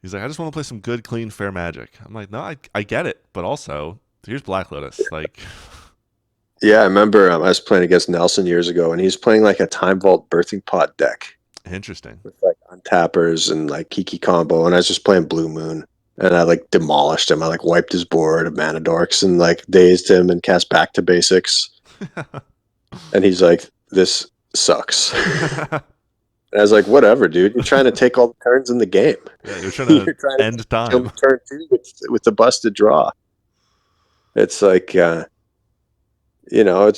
He's like, I just want to play some good, clean, fair Magic. I'm like, no, I get it, but also here's Black Lotus. Like, Yeah, I remember I was playing against Nelson years ago, and he was playing like a Time Vault Birthing Pod deck interesting. with like untappers and like Kiki combo, and I was just playing Blue Moon, and I like demolished him. I like wiped his board of Mana Dorks and like dazed him and cast back to basics. And he's like, "This sucks." And I was like, "Whatever, dude. You're trying to take all the turns in the game. Yeah, you're trying to You're trying to end kill me time. turn two with the busted draw." It's like, it'd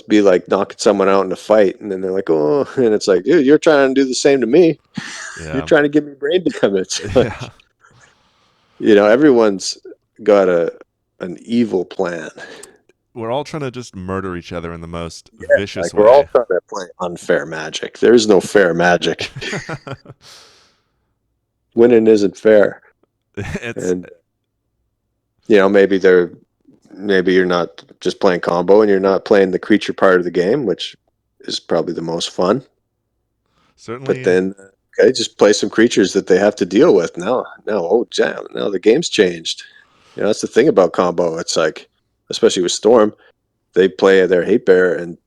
be like knocking someone out in a fight, and then they're like, "Oh," and it's like, "Dude, you're trying to do the same to me. You're Yeah. trying to give me brain damage." Yeah. Like, everyone's got an evil plan. We're all trying to just murder each other in the most Yeah, vicious like we're all way. trying to play unfair Magic. There's no fair Magic. Winning isn't fair, It's and maybe you're not just playing combo and you're not playing the creature part of the game, which is probably the most fun. But certainly, then, okay, just play some creatures that they have to deal with. Oh, jam! Now the game's changed. That's the thing about combo. It's like, especially with Storm, they play their hate bear, and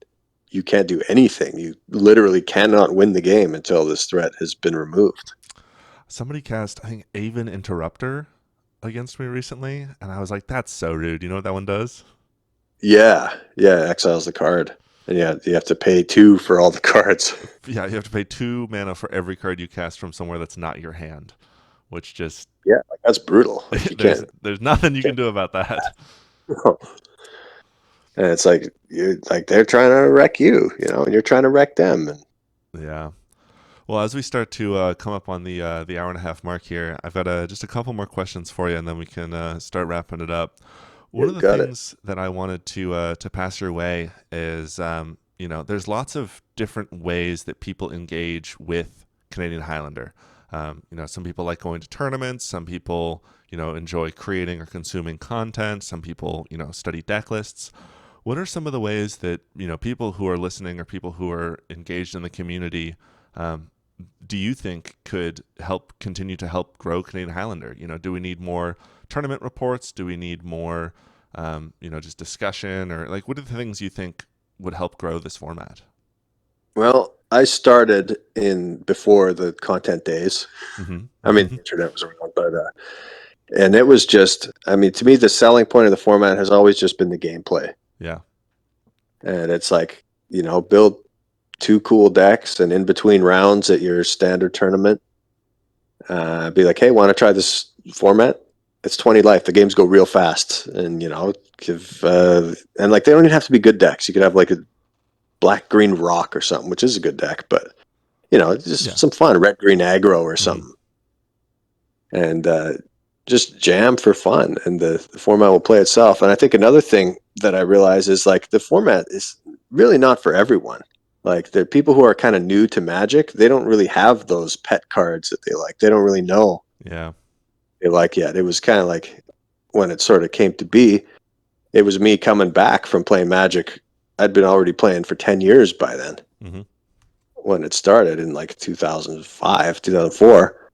you can't do anything. You literally cannot win the game until this threat has been removed. somebody cast, I think, Aven Interrupter against me recently, and I was like, that's so rude. You know what that one does? Yeah, exiles the card, and you have to pay 2 for all the cards. Yeah, you have to pay 2 mana for every card you cast from somewhere that's not your hand, which just Yeah, like that's brutal. Like you there's nothing you can can't. do about that. And it's like they're trying to wreck you, and you're trying to wreck them. And Yeah. Well, as we start to come up on the hour and a half mark here, I've got just a couple more questions for you, and then we can start wrapping it up. One you of the got it. things that I wanted to pass your way is, there's lots of different ways that people engage with Canadian Highlander. Some people like going to tournaments. Some people, enjoy creating or consuming content. Some people, study deck lists. What are some of the ways that people who are listening or people who are engaged in the community um, do you think could continue to help grow Canadian Highlander? Do we need more tournament reports? Do we need more, just discussion, or like, what are the things you think would help grow this format? Well, I started in before the content days. I mean, Mm-hmm. the internet was around, but and it was just, I mean, to me, the selling point of the format has always just been the gameplay, Yeah. and it's like, build 2 cool decks, and in between rounds at your standard tournament, be like, hey, want to try this format? It's 20 life. The games go real fast, and give and like they don't even have to be good decks. You could have like a black green rock or something, which is a good deck, but it's Yeah. just some fun red green aggro or Mm-hmm. something, and just jam for fun, and the format will play itself. And I think another thing that I realize is like the format is really not for everyone. Like the people who are kind of new to Magic, they don't really have those pet cards that they like. They don't really know Yeah. they like yet. It was kind of like when it sort of came to be, it was me coming back from playing Magic. I'd been already playing for 10 years by then Mm-hmm. when it started in like 2005, 2004.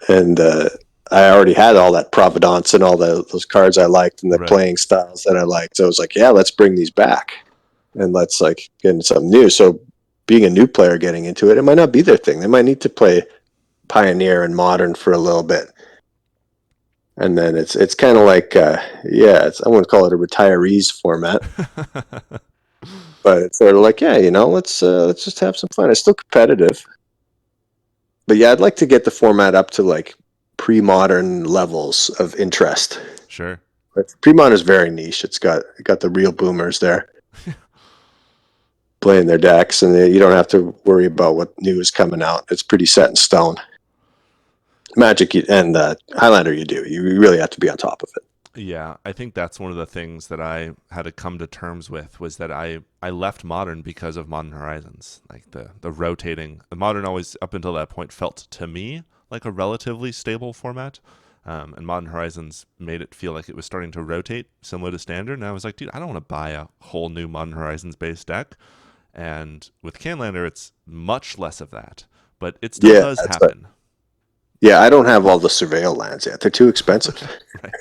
And I already had all that Providence and all those cards I liked and the Right. playing styles that I liked. So I was like, yeah, let's bring these back and let's like get into something new. So being a new player getting into it, it might not be their thing. They might need to play Pioneer and Modern for a little bit. And then it's kind of like, I wouldn't call it a retirees format, but it's sort of like, yeah, let's just have some fun. It's still competitive, but yeah, I'd like to get the format up to like pre-modern levels of interest. Sure. But pre-modern is very niche. It got the real boomers there playing their decks, and you don't have to worry about what new is coming out. It's pretty set in stone. Magic and Highlander, you do. You really have to be on top of it. Yeah, I think that's one of the things that I had to come to terms with was that I left Modern because of Modern Horizons. Like the rotating, the Modern always up until that point felt to me like a relatively stable format, and Modern Horizons made it feel like it was starting to rotate, similar to Standard. And I was like, dude, I don't want to buy a whole new Modern Horizons based deck. And with Canlander, it's much less of that, but it still Yeah, does that's what, happen. Yeah, I don't have all the surveil lands yet. They're too expensive. Right.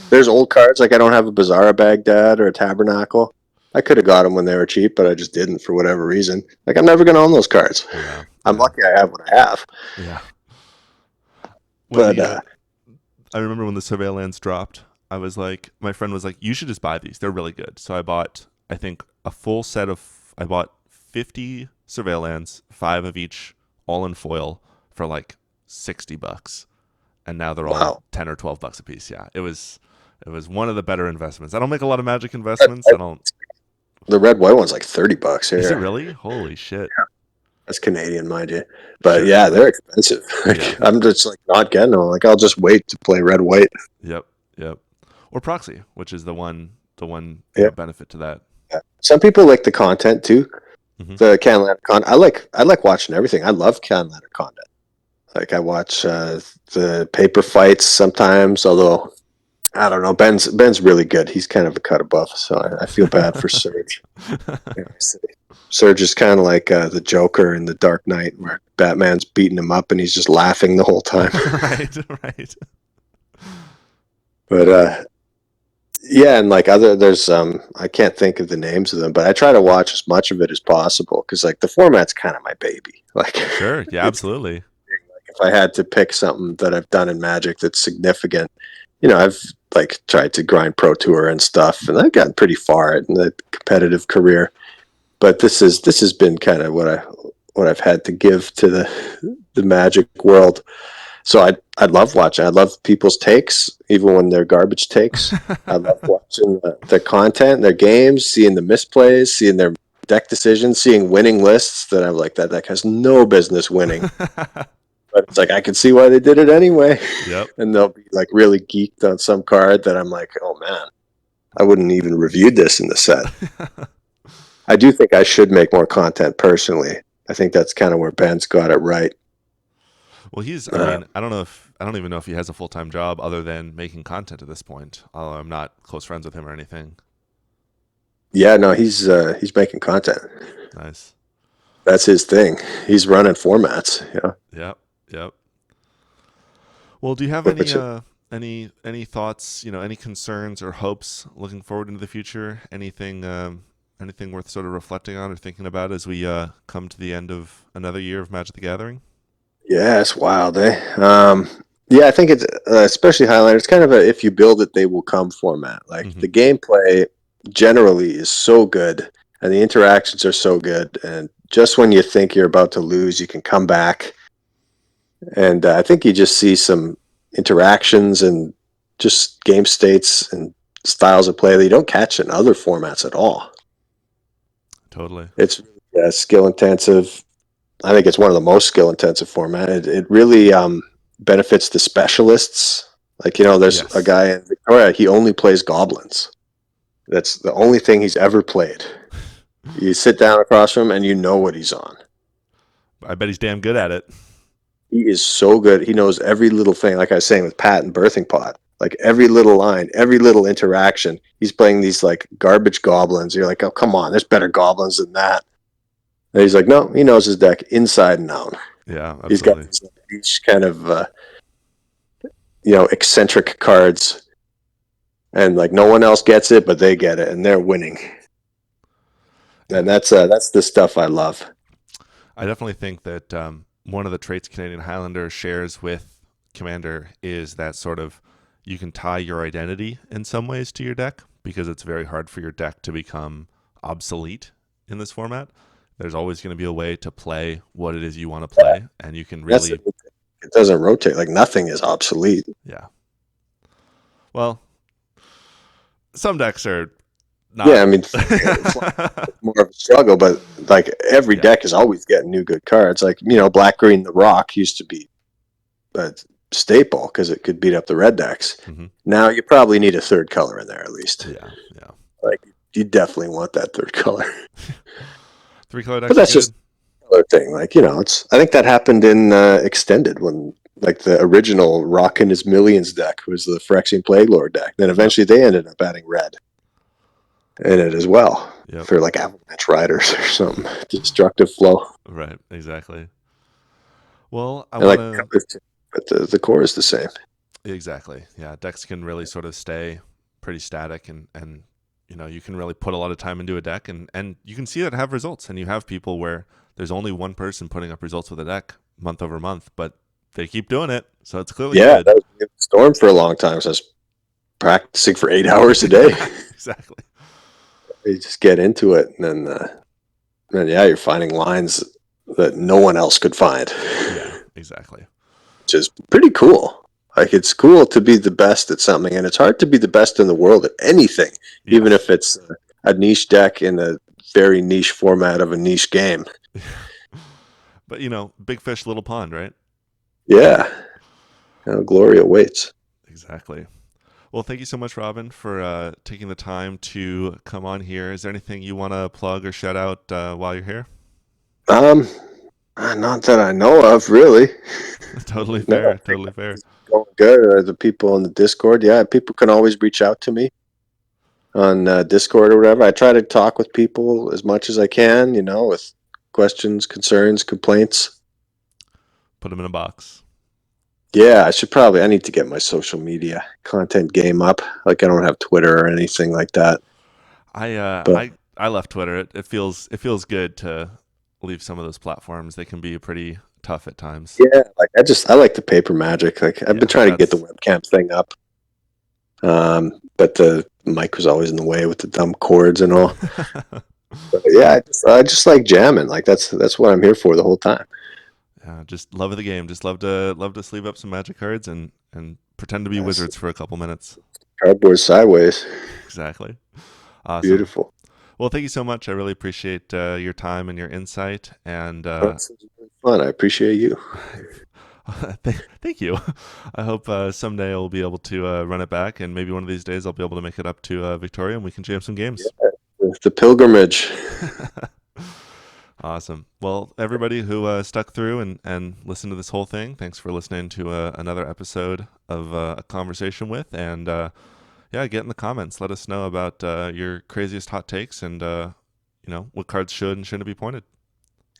There's old cards, like I don't have a Bazaar Baghdad or a Tabernacle. I could have got them when they were cheap, but I just didn't for whatever reason. Like I'm never going to own those cards. Yeah. I'm Yeah. lucky I have what I have. Yeah. When But the I remember when the surveillance dropped, I was like, my friend was like, you should just buy these. They're really good. So I bought, I think, a full set of, I bought 50 surveillance, 5 of each, all in foil for like $60. And now they're all wow, 10 or $12 a piece. Yeah. It was one of the better investments. I don't make a lot of Magic investments. I don't. the red white one's like $30 Is it here. really? Holy shit. That's Canadian, mind you. But Sure. yeah, they're expensive. Yeah. Like, I'm just like not getting them. Like I'll just wait to play red white. Yep. Yep. Or proxy, which is the one Yeah. benefit to that. Yeah. Some people like the content too. Hmm. The Canlander content. I like watching everything. I love Canlander content. Like I watch the paper fights sometimes, although I don't know. Ben's really good. He's kind of a cut above, so I feel bad for Serge. Yeah, Serge is kind of like the Joker in The Dark Knight, where Batman's beating him up and he's just laughing the whole time. Right. Right. But yeah, and like there's I can't think of the names of them, but I try to watch as much of it as possible because like the format's kind of my baby. Like Sure. Yeah. Absolutely. if I had to pick something that I've done in Magic that's significant, you know, I've like tried to grind Pro Tour and stuff, and I've gotten pretty far in the competitive career. But this has been kind of what I've had to give to the Magic world. So I love watching. I love people's takes, even when they're garbage takes. I love watching their content, their games, seeing the misplays, seeing their deck decisions, seeing winning lists that I'm like that deck has no business winning. But it's like I can see why they did it anyway. Yep. And they'll be like really geeked on some card that I'm like, oh man, I wouldn't even reviewed this in the set. I do think I should make more content personally. I think that's kind of where Ben's got it right. Well, I mean, I don't even know if he has a full-time job other than making content at this point. Although I'm not close friends with him or anything. Yeah, no, he's making content. Nice. That's his thing. He's running formats. Yeah. Yep. Yep. Well, do you have Which, any thoughts, any concerns or hopes looking forward into the future? Anything worth sort of reflecting on or thinking about as we come to the end of another year of Magic the Gathering? yeah, it's wild, eh? Yeah, I think it's especially Highlander. It's kind of a if you build it, they will come format. Like Hmm. the gameplay generally is so good, and the interactions are so good, and just when you think you're about to lose, you can come back. And I think you just see some interactions and just game states and styles of play that you don't catch in other formats at all. Totally. It's skill intensive. I think it's one of the most skill intensive format. It really benefits the specialists. Like, you know, there's a Yes. guy in Victoria, he only plays goblins. That's the only thing he's ever played. You sit down across from him and you know what he's on. I bet he's damn good at it. He is so good. He knows every little thing, like I was saying with Pat and Birthing Pot. Like every little line, every little interaction. He's playing these like garbage goblins. You're like, oh, come on, there's better goblins than that. And he's like, no, he knows his deck inside and out. Yeah, He's got absolutely. these kind of eccentric cards, and like no one else gets it, but they get it, and they're winning. Yeah. And that's the stuff I love. I definitely think that one of the traits Canadian Highlander shares with Commander is that sort of you can tie your identity in some ways to your deck because it's very hard for your deck to become obsolete in this format. There's always going to be a way to play what it is you want to play, and you can That's really, it doesn't rotate. Like nothing is obsolete. yeah. Well, some decks are Yeah, not. I mean, it's more of a struggle, but like every Yeah. deck is always getting new good cards. Like Black Green the Rock used to be a staple because it could beat up the red decks. Hmm. Now you probably need a third color in there at least. Yeah. Yeah. Like you definitely want that third color. Three color But decks are that's good. just another thing. Like it's. I think that happened in Extended when like the original Rockin' His Millions deck was the Phyrexian Plague Lord deck. Then Yep. eventually they ended up adding red in it as well Yep. for like Avalanche Riders or something. Destructive Flow. Right. Exactly. Well, I And want like to. but the core is the same. Exactly. Yeah, decks can really sort of stay pretty static, and you can really put a lot of time into a deck, and you can see that have results. And you have people where there's only one person putting up results with a deck month over month, but they keep doing it, so it's clearly Yeah, good. that was me with Storm for a long time. So I was practicing for 8 hours a day. Exactly. You just get into it, and then yeah, you're finding lines that no one else could find, Yeah, exactly. which is pretty cool. Like, it's cool to be the best at something, and it's hard to be the best in the world at anything, Yeah. even if it's a niche deck in a very niche format of a niche game. But big fish, little pond, right? Yeah, glory awaits. Exactly. Well, thank you so much, Robin, for taking the time to come on here. Is there anything you want to plug or shout out while you're here? Um, Not that I know of, really. Totally No, I fair. think Totally fair. it's going good. The people on the Discord, yeah, people can always reach out to me on Discord or whatever. I try to talk with people as much as I can, with questions, concerns, complaints. Put them in a box. Yeah, I need to get my social media content game up. Like, I don't have Twitter or anything like that. I uh, But I I left Twitter. It feels good to leave some of those platforms. They can be pretty tough at times. yeah, like, I like the paper magic. Like, I've been Yeah, trying to get the that's webcam thing up. But the mic was always in the way with the dumb cords and all. But yeah, I just like jamming. Like, that's what I'm here for the whole time. yeah, just love of the game. Just love to sleeve up some magic cards and pretend to be Yes, wizards for a couple minutes. cardboard sideways. Exactly. Awesome. Beautiful. Well, thank you so much. I really appreciate your time and your insight. And This has been fun. I appreciate you. thank you. I hope someday I'll be able to run it back, and maybe one of these days I'll be able to make it up to Victoria and we can jam some games. Yeah, the pilgrimage. Awesome. Well, everybody who stuck through and listened to this whole thing, thanks for listening to another episode of A Conversation With. And yeah, get in the comments. Let us know about your craziest hot takes and what cards should and shouldn't be pointed.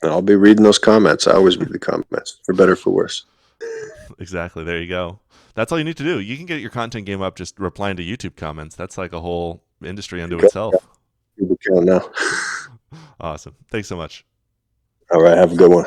And I'll be reading those comments. I always read the comments, for better or for worse. Exactly. There you go. That's all you need to do. You can get your content game up just replying to YouTube comments. That's like a whole industry unto Okay, itself. here we go now. Awesome. Thanks so much. All right, have a good one.